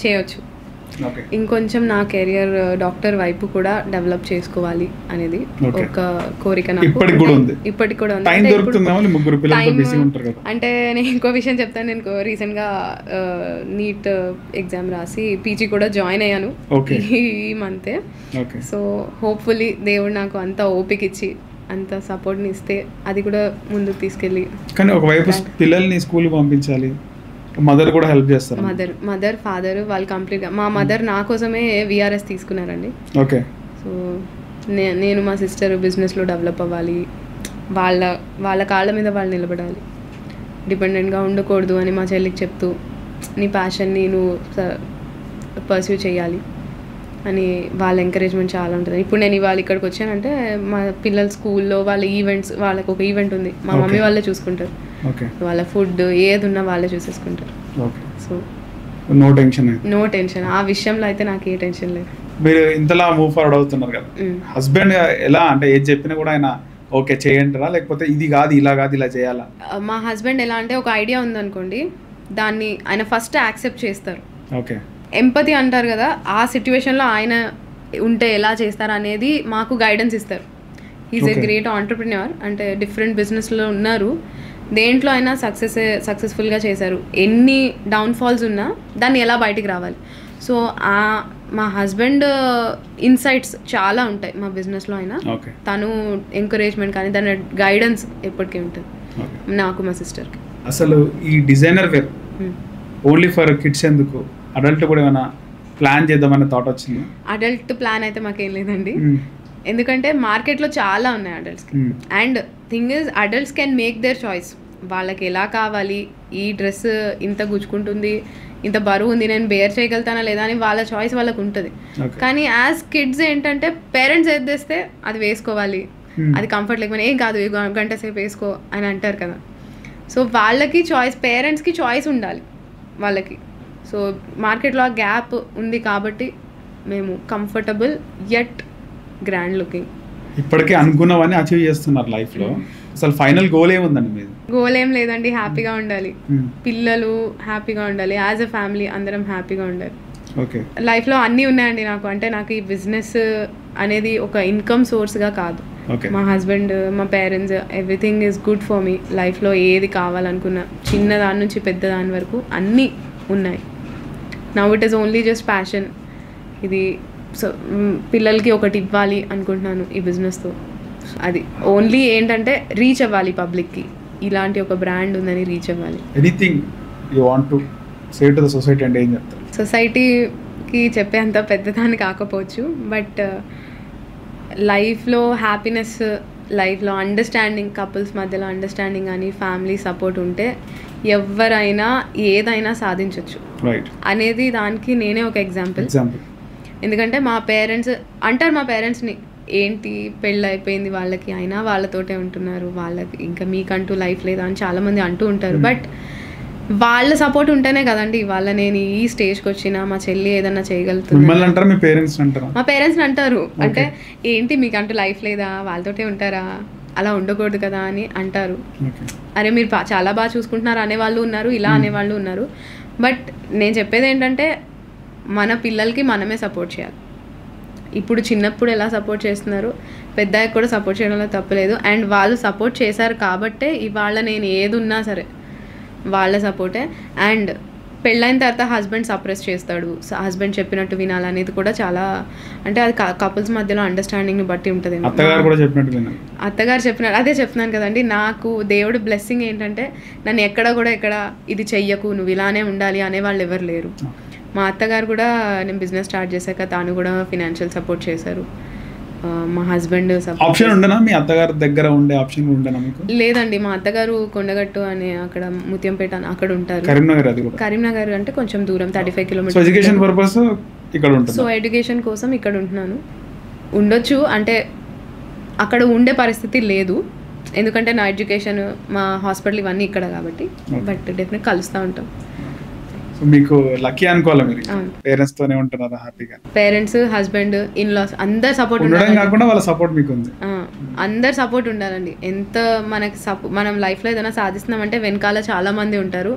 చేయొచ్చు, ఇంకొంచెం నా కెరియర్ డాక్టర్ వైపు కూడా డెవలప్ చేసుకోవాలి అనేది ఒక కోరిక నాకు ఇప్పటికి కూడా ఉంది. అంటే నేను ఇంకో విషయం చెప్తాను, నేను రీసెంట్గా నీట్ ఎగ్జామ్ రాసి పీజీ కూడా జాయిన్ అయ్యాను ఈ మంతే. సో హోప్ఫుల్లీ దేవుడు నాకు అంత ఓపిక ఇచ్చి అంత సపోర్ట్ని ఇస్తే అది కూడా ముందుకు తీసుకెళ్ళి. కానీ ఒకవైపు పిల్లల్ని స్కూల్ పంపించాలి, మదర్ కూడా హెల్ప్ చేస్తారు. మదర్ ఫాదర్ వాళ్ళు కంప్లీట్గా, మా మదర్ నా కోసమే విఆర్ఎస్ తీసుకున్నారండి. ఓకే. సో నేను మా సిస్టర్ బిజినెస్లో డెవలప్ అవ్వాలి, వాళ్ళ కాళ్ళ మీద వాళ్ళు నిలబడాలి, డిపెండెంట్గా ఉండకూడదు అని మా చెల్లికి చెప్తూ నీ ప్యాషన్ని నువ్వు పర్స్యూ చేయాలి అని వాళ్ళ ఎంకరేజ్మెంట్ చాలా ఉంటుంది. ఇప్పుడు నేను ఇవాళ ఇక్కడికి వచ్చానంటే మా పిల్లల స్కూల్లో వాళ్ళ ఈవెంట్స్, వాళ్ళకి ఒక ఈవెంట్ ఉంది, మా మమ్మీ వాళ్ళే చూసుకుంటారు. వాళ్ళ ఫుడ్ ఏది ఉన్నా వాళ్ళే చూసేసుకుంటారు. సో నో టెన్షన్ ఆ విషయంలో అయితే నాకు ఏ టెన్షన్ లేదు. మీరు ఇంతలా మూవ్ ఫార్వర్డ్ అవుతున్నారు కదా, హస్బెండ్ ఎలా అంటే ఏది చెప్పినా కూడా ఆయన ఓకే చేయంటారా, లేకపోతే ఇది కాదు ఇలా కాదు ఇలా చేయాలా? మా హస్బెండ్ ఎలా అంటే ఒక ఐడియా ఉందనుకోండి, దాన్ని ఆయన ఫస్ట్ యాక్సెప్ట్ చేస్తారు. ఓకే. ఎంపతి అంటారు కదా, ఆ సిచ్యువేషన్లో ఆయన ఉంటే ఎలా చేస్తారు అనేది మాకు గైడెన్స్ ఇస్తారు. ఈజ్ ఏ గ్రేట్ ఆంటర్ప్రిన్యూర్, అంటే డిఫరెంట్ బిజినెస్లో ఉన్నారు, దేంట్లో అయినా సక్సెస్ఫుల్గా చేశారు. ఎన్ని డౌన్ఫాల్స్ ఉన్నా దాన్ని ఎలా బయటికి రావాలి. సో మా హస్బెండ్ ఇన్సైట్స్ చాలా ఉంటాయి మా బిజినెస్లో అయినా, తను ఎంకరేజ్మెంట్ కానీ దాని గైడెన్స్ ఎప్పటికీ ఉంటుంది నాకు మా సిస్టర్కి. అసలు ఈ designer wear only for kids ఎందుకు, అడల్ట్ కూడా ఏమైనా ప్లాన్ చేద్దామనే థాట్ వచ్చింది? అడల్ట్ ప్లాన్ అయితే మాకేం లేదండి, ఎందుకంటే మార్కెట్లో చాలా ఉన్నాయి అడల్ట్స్కి. And thing is adults can make their choice, వాళ్ళకి ఎలా కావాలి, ఈ డ్రెస్ ఇంత గుచ్చుకుంటుంది, ఇంత బరువు ఉంది, నేను బేర్ చేయగలుగుతానా లేదా అని వాళ్ళ చాయిస్ వాళ్ళకు ఉంటుంది. కానీ యాజ్ కిడ్స్ ఏంటంటే పేరెంట్స్ ఏది తెస్తే అది వేసుకోవాలి, అది కంఫర్ట్ లేకపోతే ఏం కాదు గంట సేపు వేసుకో అని అంటారు కదా. సో వాళ్ళకి చాయిస్, పేరెంట్స్కి చాయిస్ ఉండాలి వాళ్ళకి. సో మార్కెట్లో ఆ గ్యాప్ ఉంది కాబట్టి మేము కంఫర్టబుల్ యట్ గ్రాండ్ లుకింగ్ ఇప్పటికే అనుకున్నవన్నీ అచీవ్ చేస్తున్నారు లైఫ్లో. అసలు ఫైనల్ గోల్ ఏముందండి మీది? గోల్ ఏం లేదండి, హ్యాపీగా ఉండాలి, పిల్లలు హ్యాపీగా ఉండాలి, యాజ్ ఎ ఫ్యామిలీ అందరం హ్యాపీగా ఉండాలి. ఓకే. లైఫ్లో అన్నీ ఉన్నాయండి నాకు, అంటే నాకు ఈ బిజినెస్ అనేది ఒక ఇన్కమ్ సోర్స్గా కాదు. మా హస్బెండ్, మా parents, everything is good for me. లైఫ్లో ఏది కావాలనుకున్నా చిన్న దాని నుంచి పెద్ద దాని వరకు అన్నీ ఉన్నాయి. Now it is only just passion. ఇది సో పిల్లలకి ఒకటి ఇవ్వాలి అనుకుంటున్నాను ఈ బిజినెస్తో. అది ఓన్లీ ఏంటంటే రీచ్ అవ్వాలి పబ్లిక్కి, ఇలాంటి ఒక బ్రాండ్ ఉందని రీచ్ అవ్వాలి. Anything you want to say to the society అంటే ఏం చెప్తారు? సొసైటీకి చెప్పేంత పెద్దదాన్ని కాకపోవచ్చు, బట్ లైఫ్లో హ్యాపీనెస్, లైఫ్లో అండర్స్టాండింగ్, కపుల్స్ మధ్యలో అండర్స్టాండింగ్ అని ఫ్యామిలీ సపోర్ట్ ఉంటే ఎవరైనా ఏదైనా సాధించవచ్చు అనేది దానికి నేనే ఒక ఎగ్జాంపుల్. ఎందుకంటే మా పేరెంట్స్ అంటారు, మా పేరెంట్స్ని ఏంటి పెళ్ళి అయిపోయింది వాళ్ళకి అయినా వాళ్ళతోటే ఉంటున్నారు, వాళ్ళకి ఇంకా మీకంటూ లైఫ్ లేదా అని చాలామంది అంటూ ఉంటారు. బట్ వాళ్ళ సపోర్ట్ ఉంటేనే కదండి ఇవాళ నేను ఈ స్టేజ్కి వచ్చిన, మా చెల్లి ఏదన్నా చేయగలుగుతుంది. మా పేరెంట్స్ అంటారు, అంటే ఏంటి మీకంటూ లైఫ్ లేదా, వాళ్ళతోటే ఉంటారా, అలా ఉండకూడదు కదా అని అంటారు. అరే మీరు చాలా బాగా చూసుకుంటున్నారు అనేవాళ్ళు ఉన్నారు, ఇలా అనేవాళ్ళు ఉన్నారు. బట్ నేను చెప్పేది ఏంటంటే మన పిల్లలకి మనమే సపోర్ట్ చేయాలి. ఇప్పుడు చిన్నప్పుడు ఎలా సపోర్ట్ చేస్తున్నారు, పెద్దయ్యాక కూడా సపోర్ట్ చేయడంలో తప్పలేదు. అండ్ వాళ్ళు సపోర్ట్ చేశారు కాబట్టే ఇవాళ నేను ఏది ఉన్నా సరే వాళ్ళ సపోర్టే. అండ్ పెళ్ళైన తర్వాత హస్బెండ్ సప్రెస్ చేస్తాడు, హస్బెండ్ చెప్పినట్టు వినాలనేది కూడా చాలా, అంటే అది కపుల్స్ మధ్యలో అండర్స్టాండింగ్ని బట్టి ఉంటుంది. అత్తగారు చెప్పినట్టు అదే చెప్తున్నాను కదండి, నాకు దేవుడు బ్లెస్సింగ్ ఏంటంటే నన్ను ఎక్కడ ఇది చెయ్యకు, నువ్వు ఇలానే ఉండాలి అనేవాళ్ళు ఎవరు లేరు. మా అత్తగారు కూడా నేను బిజినెస్ స్టార్ట్ చేశాక తాను కూడా ఫినాన్షియల్ సపోర్ట్ చేశారు. మా హస్బెండ్ ఆప్షన్ ఉండనా, మీ అత్తగారి దగ్గర ఉండే ఆప్షన్ ఉండనా మీకు? లేదండి, మా అత్తగారు కొండగట్టు అనే అక్కడ ముత్యంపేట అక్కడ ఉంటారు. కరీంనగర్ అంటే కొంచెం దూరం, 35 కిలోమీటర్స్. ఎడ్యుకేషన్ పర్పస్ ఇక్కడ ఉంటాను. సో ఎడ్యుకేషన్ కోసం ఇక్కడ ఉంటున్నాను. ఉండొచ్చు అంటే అక్కడ ఉండే పరిస్థితి లేదు, ఎందుకంటే నా ఎడ్యుకేషన్, మా హాస్పిటల్ ఇవన్నీ ఇక్కడ కాబట్టి. బట్ డెఫినెట్ కలుస్తూ ఉంటాం. మీకు లక్కీ అనుకోవాలి, మీరు పేరెంట్స్ తోనే ఉంటున్నారా హ్యాపీగా? పేరెంట్స్, హస్బెండ్, ఇన్లాస్ అందరు సపోర్ట్ ఉండడం కాకుండా వాళ్ళ సపోర్ట్ మీకు ఉంది. అందరు సపోర్ట్ ఉండాలండి. ఎంత మనకి మనం లైఫ్లో ఏదైనా సాధిస్తున్నామంటే వెనకాల చాలామంది ఉంటారు.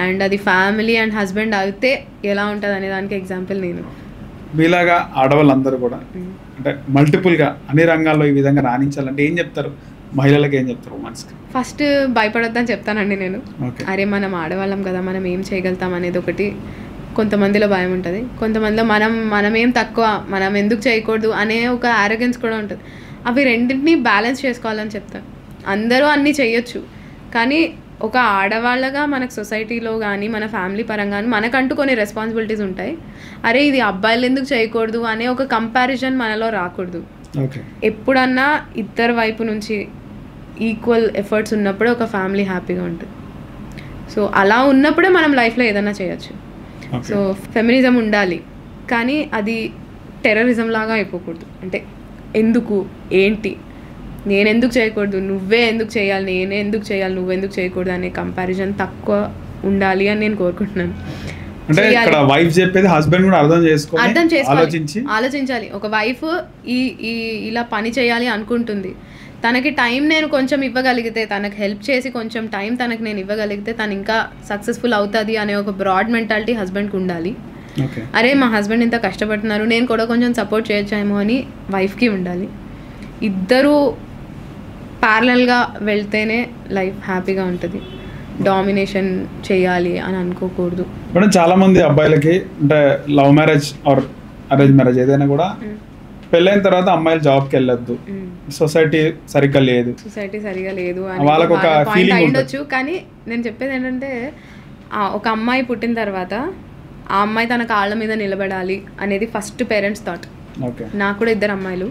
అండ్ అది ఫ్యామిలీ అండ్ హస్బెండ్ అయితే ఎలా ఉంటుంది అనే దానికి ఎగ్జాంపుల్ నేను. మీలాగా ఆడవాళ్ళందరూ కూడా అంటే మల్టిపుల్గా అన్ని రంగాల్లో ఈ విధంగా రాణించాలంటే ఏం చెప్తారు? మహిళలకు ఏం చెప్తారు? మనసుకి ఫస్ట్ భయపడొద్దని చెప్తానండి నేను. అరే మనం ఆడవాళ్ళం కదా, మనం ఏం చేయగలుగుతాం అనేది ఒకటి కొంతమందిలో భయం ఉంటుంది. కొంతమందిలో మనమేం తక్కువ, మనం ఎందుకు చేయకూడదు అనే ఒక ఆరోగెన్స్ కూడా ఉంటుంది. అవి రెండింటినీ బ్యాలెన్స్ చేసుకోవాలని చెప్తాను. అందరూ అన్నీ చేయొచ్చు, కానీ ఒక ఆడవాళ్ళగా మనకు సొసైటీలో కానీ మన ఫ్యామిలీ పరంగా కానీ మనకంటూ కొన్ని రెస్పాన్సిబిలిటీస్ ఉంటాయి. అరే ఇది అబ్బాయిలు ఎందుకు చేయకూడదు అనే ఒక కంపారిజన్ మనలో రాకూడదు. ఎప్పుడన్నా ఇద్దరు వైపు నుంచి ఈక్వల్ ఎఫర్ట్స్ ఉన్నప్పుడే ఒక ఫ్యామిలీ హ్యాపీగా ఉంటుంది. సో అలా ఉన్నప్పుడే మనం లైఫ్లో ఏదైనా చేయొచ్చు. సో ఫెమినిజం ఉండాలి, కానీ అది టెర్రరిజం లాగా అయిపోకూడదు. అంటే ఎందుకు, ఏంటి, నేనెందుకు చేయకూడదు, నువ్వే ఎందుకు చేయాలి, నేనే ఎందుకు చేయాలి, నువ్వెందుకు చేయకూడదు అనే కంపారిజన్ తక్కువ ఉండాలి అని నేను కోరుకుంటున్నాను. అంటే ఇక్కడ వైఫ్ చెప్పేది హస్బెండ్ కూడా అర్థం చేసుకోవాలి, ఆలోచించాలి. ఒక వైఫ్ ఇలా పని చేయాలి అనుకుంటుంది, తనకి టైం నేను కొంచెం ఇవ్వగలిగితే, తనకు హెల్ప్ చేసి కొంచెం టైం తనకు నేను ఇవ్వగలిగితే తను ఇంకా సక్సెస్ఫుల్ అవుతుంది అనే ఒక బ్రాడ్ మెంటాలిటీ హస్బెండ్కి ఉండాలి. అరే మా హస్బెండ్ ఇంత కష్టపడుతున్నారు, నేను కూడా కొంచెం సపోర్ట్ చేయొచ్చేమో అని వైఫ్కి ఉండాలి. ఇద్దరూ ప్యారలల్గా వెళ్తేనే లైఫ్ హ్యాపీగా ఉంటుంది. డామినేషన్ చేయాలి అని అనుకోకూడదు. మేడం చాలా మంది అబ్బాయిలకి అంటే love marriage or arrange marriage ఏదైనా కూడా పెళ్ళైన తర్వాత అమ్మాయిలు జాబ్కి వెళ్ళొద్దు, సొసైటీ సరిగ్గా లేదు అని వాళ్ళకి ఒక ఫీలింగ్ ఉండొచ్చు. కానీ నేను చెప్పేది ఏంటంటే ఒక అమ్మాయి పుట్టిన తర్వాత ఆ అమ్మాయి తన కాళ్ళ మీద నిలబడాలి అనేది ఫస్ట్ పేరెంట్స్ థాట్. నాకు కూడా ఇద్దరు అమ్మాయిలు.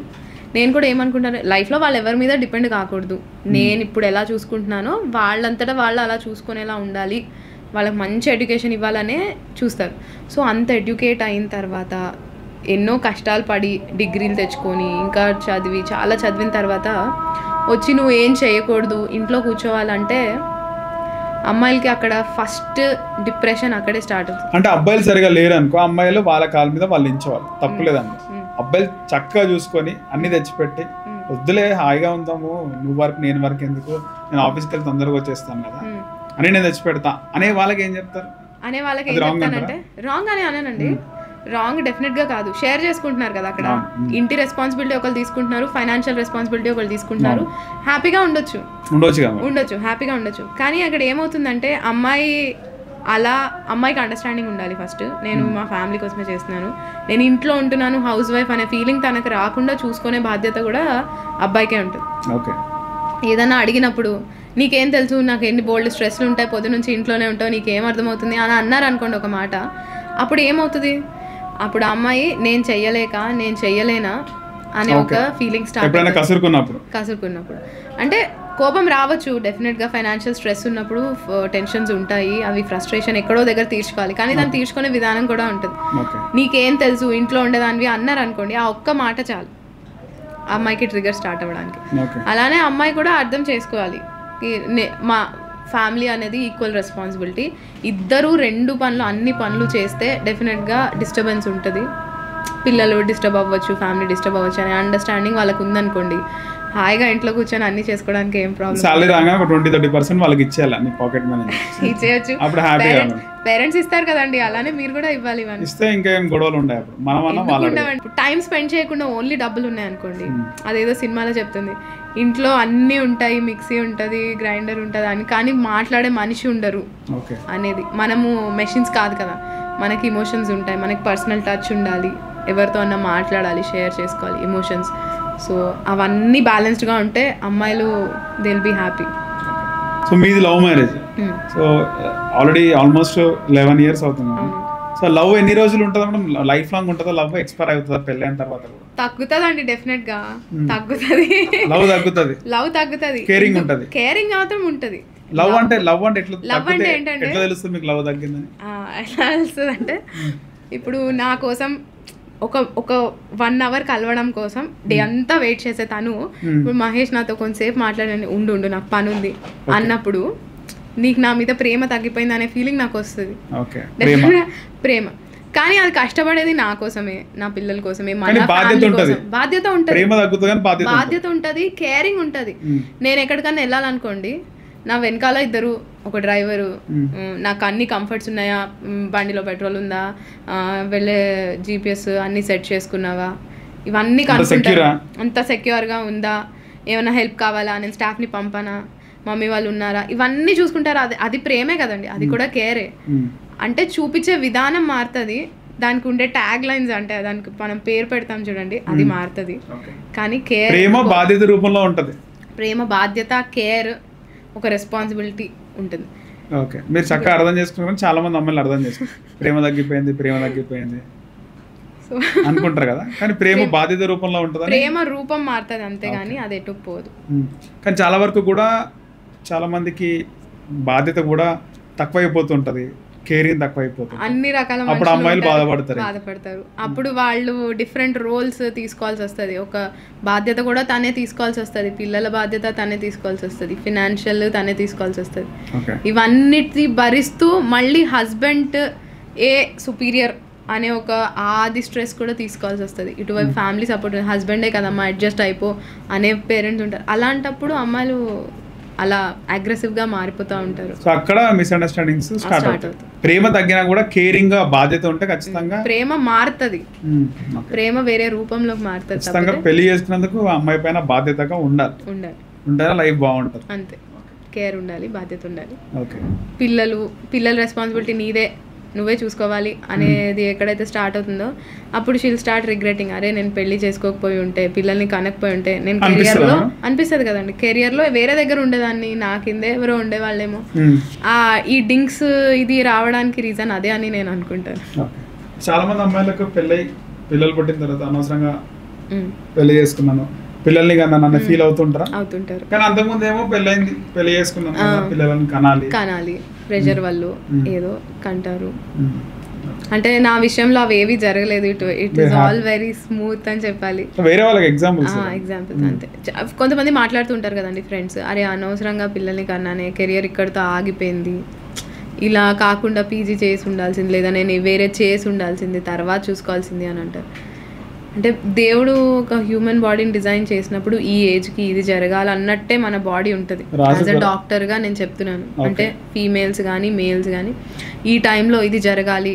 నేను కూడా ఏమనుకుంటాను, లైఫ్లో వాళ్ళు ఎవరి మీద డిపెండ్ కాకూడదు. నేను ఇప్పుడు ఎలా చూసుకుంటున్నానో వాళ్ళంతటా వాళ్ళు అలా చూసుకునేలా ఉండాలి, వాళ్ళకి మంచి ఎడ్యుకేషన్ ఇవ్వాలనే చూస్తారు. సో అంత ఎడ్యుకేట్ అయిన తర్వాత ఎన్నో కష్టాలు పడి డిగ్రీలు తెచ్చుకొని ఇంకా చాలా చదివిన తర్వాత వచ్చి నువ్వు ఏం చేయకూడదు ఇంట్లో కూర్చోవాలంటే అమ్మాయిలకి అక్కడ ఫస్ట్ డిప్రెషన్ అక్కడే స్టార్ట్ అవుతుంది. అంటే అబ్బాయిలు సరిగా లేరు అనుకో, అమ్మాయిలు వాళ్ళ కాళ్ళ మీద వాళ్ళు నించోవాలి, తప్పులేదండి. అబ్బాయిలు చక్కగా చూసుకొని అన్ని తెచ్చిపెట్టి వద్దులే హాయిగా ఉందాము, నువ్వు వర్క్ నేను వర్క్ ఎందుకు, నేను ఆఫీస్కి వెళ్ళి తొందరగా వచ్చేస్తాను కదా అని నేను తెచ్చి పెడతా అనే వాళ్ళకి ఏం చెప్తారు? అనే వాళ్ళకి ఏం చెప్తానంటే రాంగ్ అని అన్నానండి. రాంగ్ డెఫినెట్గా కాదు. షేర్ చేసుకుంటున్నారు కదా అక్కడ, ఇంటి రెస్పాన్సిబిలిటీ ఒకరు తీసుకుంటున్నారు, ఫైనాన్షియల్ రెస్పాన్సిబిలిటీ ఒకరు తీసుకుంటున్నారు, హ్యాపీగా ఉండొచ్చు, హ్యాపీగా ఉండొచ్చు. కానీ అక్కడ ఏమవుతుందంటే అమ్మాయికి అండర్స్టాండింగ్ ఉండాలి ఫస్ట్. నేను మా ఫ్యామిలీ కోసమే చేస్తున్నాను, నేను ఇంట్లో ఉంటున్నాను, హౌస్ వైఫ్ అనే ఫీలింగ్ తనకు రాకుండా చూసుకునే బాధ్యత కూడా అబ్బాయికే ఉంటుంది. ఏదన్నా అడిగినప్పుడు నీకేం తెలుసు, నాకు ఎన్ని బోల్డ్ స్ట్రెస్లు ఉంటాయి, పొద్దు నుంచి ఇంట్లోనే ఉంటావు, నీకేం అర్థమవుతుంది అని అన్నారు అనుకోండి ఒక మాట. అప్పుడు ఏమవుతుంది, అప్పుడు అమ్మాయి నేను చెయ్యలేనా అనే ఒక ఫీలింగ్ స్టార్ట్. కసురుకున్నప్పుడు అంటే కోపం రావచ్చు డెఫినెట్గా. ఫైనాన్షియల్ స్ట్రెస్ ఉన్నప్పుడు టెన్షన్స్ ఉంటాయి, అవి ఫ్రస్ట్రేషన్ ఎక్కడో దగ్గర తీర్చుకోవాలి, కానీ దాన్ని తీర్చుకునే విధానం కూడా ఉంటుంది. నీకేం తెలుసు ఇంట్లో ఉండేదానివి అన్నారు అనుకోండి, ఆ ఒక్క మాట చాలు ఆ అమ్మాయికి ట్రిగర్ స్టార్ట్ అవ్వడానికి. అలానే అమ్మాయి కూడా అర్థం చేసుకోవాలి, మా ఫ్యామిలీ అనేది ఈక్వల్ రెస్పాన్సిబిలిటీ. ఇద్దరు అన్ని పనులు చేస్తే డెఫినెట్గా డిస్టర్బెన్స్ ఉంటుంది, పిల్లలు డిస్టర్బ్ అవ్వచ్చు, ఫ్యామిలీ డిస్టర్బ్ అవ్వచ్చు అనే అండర్స్టాండింగ్ వాళ్ళకు ఉందనుకోండి, హాయిగా ఇంట్లో కూర్చొని అన్ని చేసుకోవడానికి ఏం ప్రాబ్లం. సాలరీ రాగా 20-30% వాళ్ళకి ఇచ్చేయాలి, అన్ని పాకెట్ మనీ ఇచ్చేయచ్చు. అప్పుడు హ్యాపీగా పేరెంట్స్ ఇస్తారు కదండి, అలానే మీరు కూడా ఇవ్వాలి. ఇవన్నీ ఇస్తే ఇంకా ఏం గొడవలు ఉంటాయి. అప్పుడు మనం టైం స్పెండ్ చేయకుండా ఓన్లీ డబ్బులు ఉన్నాయి అనుకోండి, అదేదో సినిమాలో చెప్తుంది, ఇంట్లో అన్నీ ఉంటాయి, మిక్సీ ఉంటుంది, గ్రైండర్ ఉంటుంది అని, కానీ మాట్లాడే మనిషి ఉండరు అనేది. మనము మెషిన్స్ కాదు కదా, మనకి ఇమోషన్స్ ఉంటాయి, మనకి పర్సనల్ టచ్ ఉండాలి, ఎవరితో అన్నా మాట్లాడాలి, షేర్ చేసుకోవాలి ఎమోషన్స్. సో అవన్నీ బ్యాలెన్స్డ్గా ఉంటే అమ్మాయిలు they will be happy. So మీది love marriage, so already almost 11 years అవుతుంది. సో లవ్ ఎన్ని రోజులు ఉంటుంది మేడం? లైఫ్ లాంగ్ ఉంటుందా? లవ్ ఎక్స్పైర్ అవుతుందా పెళ్ళైన తర్వాత? తగ్గుతుందండి, డెఫినెట్ గా తగ్గుతుంది. లవ్ తగ్గుతుంది, కేరింగ్ మాత్రం ఉంటుంది. లవ్ అంటే ఎట్లా తెలుస్తుంది మీకు లవ్ తగ్గిందని? ఎట్లా తెలుస్తుంది అంటే, ఇప్పుడు నా కోసం ఒక 1 hour కలవడం కోసం డే అంతా వెయిట్ చేసే తను, ఇప్పుడు మహేష్ నాతో కొంతసేపు మాట్లాడండి, ఉండు నాకు పని ఉంది అన్నప్పుడు నీకు నా మీద ప్రేమ తగ్గిపోయింది అనే ఫీలింగ్ నాకు వస్తుంది. ప్రేమ కానీ అది కష్టపడేది నా కోసమే, నా పిల్లల కోసమే, మన కానీ బాధ్యత ఫ్యామిలీ ఉంటది. కోసం. బాధ్యత ఉంటుంది, ప్రేమ తగ్గుతుంది కానీ బాధ్యత బాధ్యత ఉంటుంది, కేరింగ్ ఉంటుంది. నేను ఎక్కడికన్నా వెళ్ళాలనుకోండి, నా వెనకాల ఇద్దరు, ఒక డ్రైవరు, నాకు అన్ని కంఫర్ట్స్ ఉన్నాయా, బండిలో పెట్రోల్ ఉందా, వెళ్ళే GPS అన్ని సెట్ చేసుకున్నావా, ఇవన్నీ కనుక్కుంటారు. అంత సెక్యూర్గా ఉందా, ఏమైనా హెల్ప్ కావాలా, నేను స్టాఫ్ని పంపానా, మమ్మీ వాళ్ళు ఉన్నారా, ఇవన్నీ చూసుకుంటారు. అది ప్రేమే కదండి, అది కూడా కేరే. అంటే చూపించే విధానం మారుతుంది, దానికి ఉండే ట్యాగ్ లైన్స్ అంటే దానికి మనం పేరు పెడతాం చూడండి, అది మారుతుంది. కానీ కేర్, ప్రేమ బాధ్యత రూపంలో ఉంటుంది. ప్రేమ, బాధ్యత, కేర్, ఒక రెస్పాన్సిబిలిటీ ఉంటుంది. ఓకే, మీరు చక్కగా అర్థం చేసుకున్నారు. చాలా మంది అమ్మాయిలు అర్థం చేసుకుంటారు, ప్రేమ తగ్గిపోయింది సో అనుకుంటారు కదా, కానీ ప్రేమ బాధ్యత రూపంలో ఉంటుంది. ప్రేమ రూపం మారుతుంది అంతేగాని అది ఎటు పోదు. కానీ చాలా వరకు కూడా చాలా మందికి బాధ్యత కూడా తక్కువైపోతుంటది, కేరింగ్ తక్కువైపోతుంది. అన్ని రకాల అప్పుడు అమ్మాయిలు బాధపడతారు. అప్పుడు వాళ్ళు డిఫరెంట్ రోల్స్ తీసుకోవాల్సి వస్తుంది. ఒక బాధ్యత కూడా తనే తీసుకోవాల్సి వస్తుంది, పిల్లల బాధ్యత తనే తీసుకోవాల్సి వస్తుంది, ఫినాన్షియల్ తనే తీసుకోవాల్సి వస్తుంది. ఇవన్నిటి భరిస్తూ మళ్ళీ హస్బెండ్ ఏ సుపీరియర్ అనే ఒక ఆది స్ట్రెస్ కూడా తీసుకోవాల్సి వస్తుంది. ఇటువైపు ఫ్యామిలీ సపోర్ట్, హస్బెండే కదమ్మా అడ్జస్ట్ అయిపో అనే పేరెంట్స్ ఉంటారు. అలాంటప్పుడు అమ్మాయిలు అలా అగ్రెసివ్గా మారిపోతూ ఉంటారు. సో అక్కడ మిస్అండర్స్టాండింగ్స్ స్టార్ట్ అవుతాయి. ప్రేమ తగ్గినా కూడా కేరింగ్ గా బాధ్యత ఉంటే ఖచ్చితంగా ప్రేమ మారుతుంది, ప్రేమ వేరే రూపంలోకి మారుతుంది. ఖచ్చితంగా పెళ్లి చేసుకున్నందుకు అమ్మాయి పైన బాధ్యతగా ఉండాలి, లైఫ్ బాగుంటుంది. అంతే, కేర్ ఉండాలి, బాధ్యత ఉండాలి. ఓకే, పిల్లల రెస్పాన్సిబిలిటీ నీదే, నువ్వే చూసుకోవాలి అనేది ఎక్కడైతే స్టార్ట్ అవుతుందో అప్పుడు షీల్ స్టార్ట్ రిగ్రెటింగ్, అరే నేను పెళ్లి చేసుకోకపోయి ఉంటే, పిల్లల్ని కనకపోయి ఉంటే, నేను కెరియర్లో అనిపిస్తుంది కదండి, కెరియర్లో వేరే దగ్గర ఉండేదాన్ని, నా కిందే ఎవరో ఉండేవాళ్ళేమో. ఈ డింగ్స్ ఇది రావడానికి రీజన్ అదే అని నేను అనుకుంటాను. చాలా మంది అమ్మాయిలకు పిల్లలు పుట్టిన తర్వాత అనవసరంగా పెళ్లి చేసుకున్నాను, పిల్లల్ని నన్ను ఫీల్ అవుతుంటారు. కానీ అంతకుముందు ఏమో పెళ్లి చేసుకున్నాను, పిల్లలని కనాలి ప్రెషర్ వాళ్ళు ఏదో కంటారు. అంటే నా విషయంలో అవి ఏవి జరగలేదు, it is all very smooth అని చెప్పాలి. వేరే వాళ్ళకి ఎగ్జాంపుల్స్ అంతే. కొంతమంది మాట్లాడుతుంటారు కదండి ఫ్రెండ్స్, అరే అనవసరంగా పిల్లల్ని కన్నానే, కెరియర్ ఇక్కడితో ఆగిపోయింది, ఇలా కాకుండా పీజీ చేసి ఉండాల్సింది, లేదా నేను వేరే చేసి ఉండాల్సింది, తర్వాత చూసుకోవాల్సింది అని అంటారు. అంటే దేవుడు ఒక హ్యూమన్ బాడీని డిజైన్ చేసినప్పుడు ఈ ఏజ్కి ఇది జరగాలి అన్నట్టే మన బాడీ ఉంటుంది. యాజ్ అ డాక్టర్గా నేను చెప్తున్నాను, అంటే ఫీమేల్స్ కానీ మేల్స్ కానీ ఈ టైంలో ఇది జరగాలి,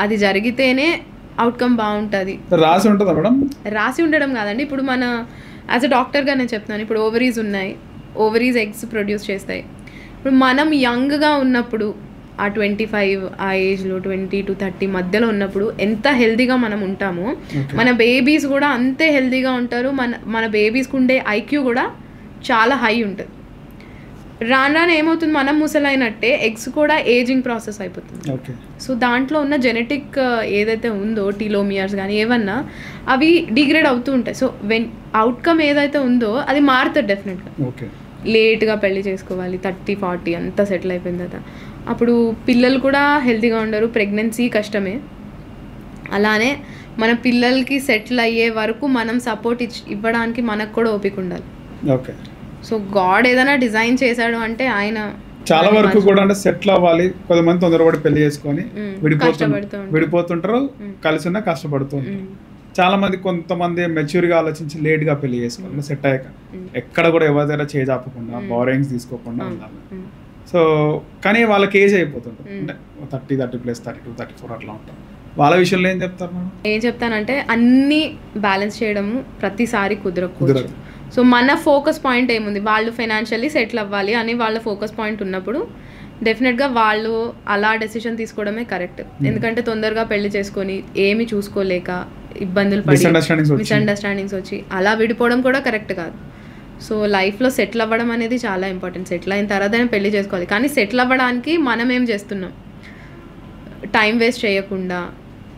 అది జరిగితేనే అవుట్కమ్ బాగుంటుంది. రాసి ఉండడం కాదండి, ఇప్పుడు మన యాజ్ అ డాక్టర్గా నేను చెప్తున్నాను, ఇప్పుడు ఓవరీస్ ఉన్నాయి, ఓవరీస్ ఎగ్స్ ప్రొడ్యూస్ చేస్తాయి. ఇప్పుడు మనం యంగ్గా ఉన్నప్పుడు ఆ 25 ఆ ఏజ్లో 20 to 30 మధ్యలో ఉన్నప్పుడు ఎంత హెల్తీగా మనం ఉంటామో మన బేబీస్ కూడా అంతే హెల్తీగా ఉంటారు. మన బేబీస్కి ఉండే ఐక్యూ కూడా చాలా హై ఉంటుంది. రాను ఏమవుతుంది, మనం ముసలైనట్టే ఎగ్స్ కూడా ఏజింగ్ ప్రాసెస్ అయిపోతుంది. సో దాంట్లో ఉన్న జెనెటిక్ ఏదైతే ఉందో టీలోమియర్స్ కానీ ఏమన్నా అవి డిగ్రేడ్ అవుతూ ఉంటాయి. సో అవుట్కమ్ ఏదైతే ఉందో అది మారుతుంది డెఫినెట్గా. లేట్గా పెళ్లి చేసుకోవాలి, 30-40 అంతా సెటిల్ అయిపోయిన తర్వాత అప్పుడు పిల్లలు కూడా హెల్తీగా ఉండరు, ప్రెగ్నెన్సీ కష్టమే. అలానే మన పిల్లలకి సెటిల్ అయ్యే వరకు మనం సపోర్ట్ ఇవ్వడానికి మనకు కూడా ఓపిక ఉండాలి. సో గాడ్ ఏదైనా డిజైన్ చేశాడు అంటే ఆయన చాలా వరకు కూడా అంటే సెటిల్ అవ్వాలి. కొంతమంది తొందరపడి పెళ్లి చేసుకొని విడిపోతుంటారు, కలిసి ఉన్న కష్టపడుతుంటారు. చాలా మంది కొంతమంది మెచ్యూర్గా ఆలోచించి లేట్గా పెళ్లి చేసుకోవాలి, సెట్ అయ్యాక ఎక్కడ కూడా ఎవరి దగ్గర చేజాపకుండా బోరింగ్స్ తీసుకోకుండా ఉండాలి. సో కానీ వాళ్ళకి ఏజ్ అయిపోతుంటుంది, అంటే 30+, 32, 34 అట్లా ఉంటారు. వాళ్ళ విషయంలో ఏం చెప్తానంటే అన్ని బ్యాలెన్స్ చేయడము ప్రతిసారి కుదరదు. సో మన ఫోకస్ పాయింట్ ఏముంది, వాళ్ళు ఫైనాన్షియల్లీ సెటిల్ అవ్వాలి అని వాళ్ళ ఫోకస్ పాయింట్ ఉన్నప్పుడు డెఫినెట్గా వాళ్ళు అలా డెసిషన్ తీసుకోవడమే కరెక్ట్. ఎందుకంటే తొందరగా పెళ్లి చేసుకొని ఏమి చూసుకోలేక ఇబ్బందులు పడి మిస్అండర్స్టాండింగ్స్ వచ్చి అలా విడిపోవడం కూడా కరెక్ట్ కాదు. సో లైఫ్లో సెటిల్ అవ్వడం అనేది చాలా ఇంపార్టెంట్. సెటిల్ అయిన తర్వాతనే పెళ్లి చేసుకోవాలి. కానీ సెటిల్ అవ్వడానికి మనం ఏం చేస్తున్నాం, టైం వేస్ట్ చేయకుండా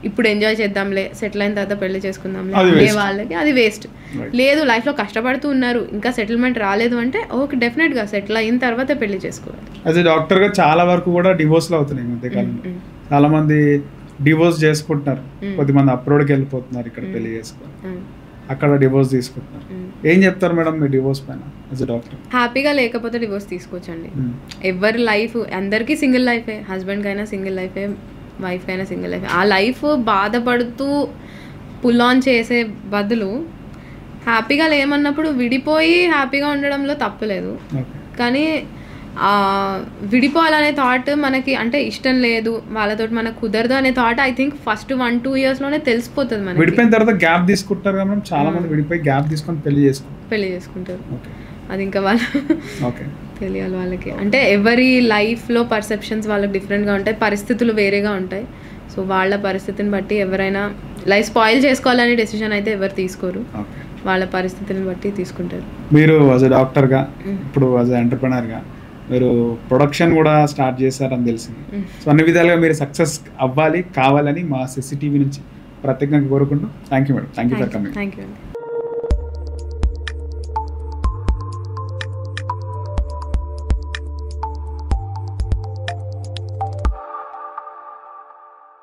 ఇప్పుడు ఎంజాయ్ చేద్దాంలే, సెటిల్ అయిన తర్వాత పెళ్లి చేసుకుందాంలే అనే వాళ్ళకి అది వేస్ట్. లేదు, లైఫ్లో కష్టపడుతూ ఉన్నారు, ఇంకా సెటిల్మెంట్ రాలేదు అంటే ఓకే, డెఫినెట్గా సెటిల్ అయిన తర్వాత పెళ్లి చేసుకోవాలి. యాజ్ ఎ డాక్టర్గా చాలా వరకు కూడా డివోర్స్లు అవుతున్నాయి మధ్యకాలంలో. చాలా మంది డివోర్స్ చేసుకుంటున్నారు, కొద్దిమంది అప్రోడ్కి వెళ్ళిపోతున్నారు, ఇక్కడ పెళ్లి చేసుకొని అక్కడ డివోర్స్ తీసుకుంటున్నారు. ఏం చెప్తారు మేడం మీ డివోర్స్ పైన యాజ్ ఎ డాక్టర్? హ్యాపీగా లేకపోతే డివోర్స్ తీసుకోవచ్చండి. ఎవరి లైఫ్ అందరికీ సింగిల్ లైఫే, హస్బెండ్కి అయినా సింగిల్ లైఫే, వైఫ్ అయినా సింగిల్ లైఫ్, ఆ లైఫ్ బాధపడుతూ పుల్ ఆన్ చేసే బదులు హ్యాపీగా లేమన్నప్పుడు విడిపోయి హ్యాపీగా ఉండడంలో తప్పులేదు. కానీ విడిపోవాలనే థాట్ మనకి అంటే ఇష్టం లేదు, వాళ్ళతో మనకు కుదరదు అనే థాట్ ఐ థింక్ ఫస్ట్ 1-2 yearsలోనే తెలిసిపోతుంది మనకి. విడిపోయిన తర్వాత గ్యాప్ తీసుకుంటారు కదా మనం, చాలా మంది విడిపోయి గ్యాప్ తీసుకొని పెళ్లి చేసుకుంటారు. అది ఇంకా వాళ్ళ తెలియాలి వాళ్ళకి. అంటే ఎవరి లైఫ్లో పర్సెప్షన్స్ వాళ్ళకి డిఫరెంట్గా ఉంటాయి, పరిస్థితులు వేరేగా ఉంటాయి. సో వాళ్ళ పరిస్థితిని బట్టి ఎవరైనా లైఫ్ స్పాయిల్ చేసుకోవాలనే డెసిషన్ అయితే ఎవరు తీసుకోరు, వాళ్ళ పరిస్థితిని బట్టి తీసుకుంటారు. మీరు యాజ్ ఎ డాక్టర్గా, ఇప్పుడు యాజ్ ఎ ఎంటర్‌ప్రెన్యూర్‌గా మీరు ప్రొడక్షన్ కూడా స్టార్ట్ చేశారని తెలిసింది. సో అన్ని విధాలుగా మీరు సక్సెస్ అవ్వాలి, కావాలని మా CCTV నుంచి ప్రత్యేకంగా కోరుకుంటూ thank you madam. Thank you for coming. Thank you అండి.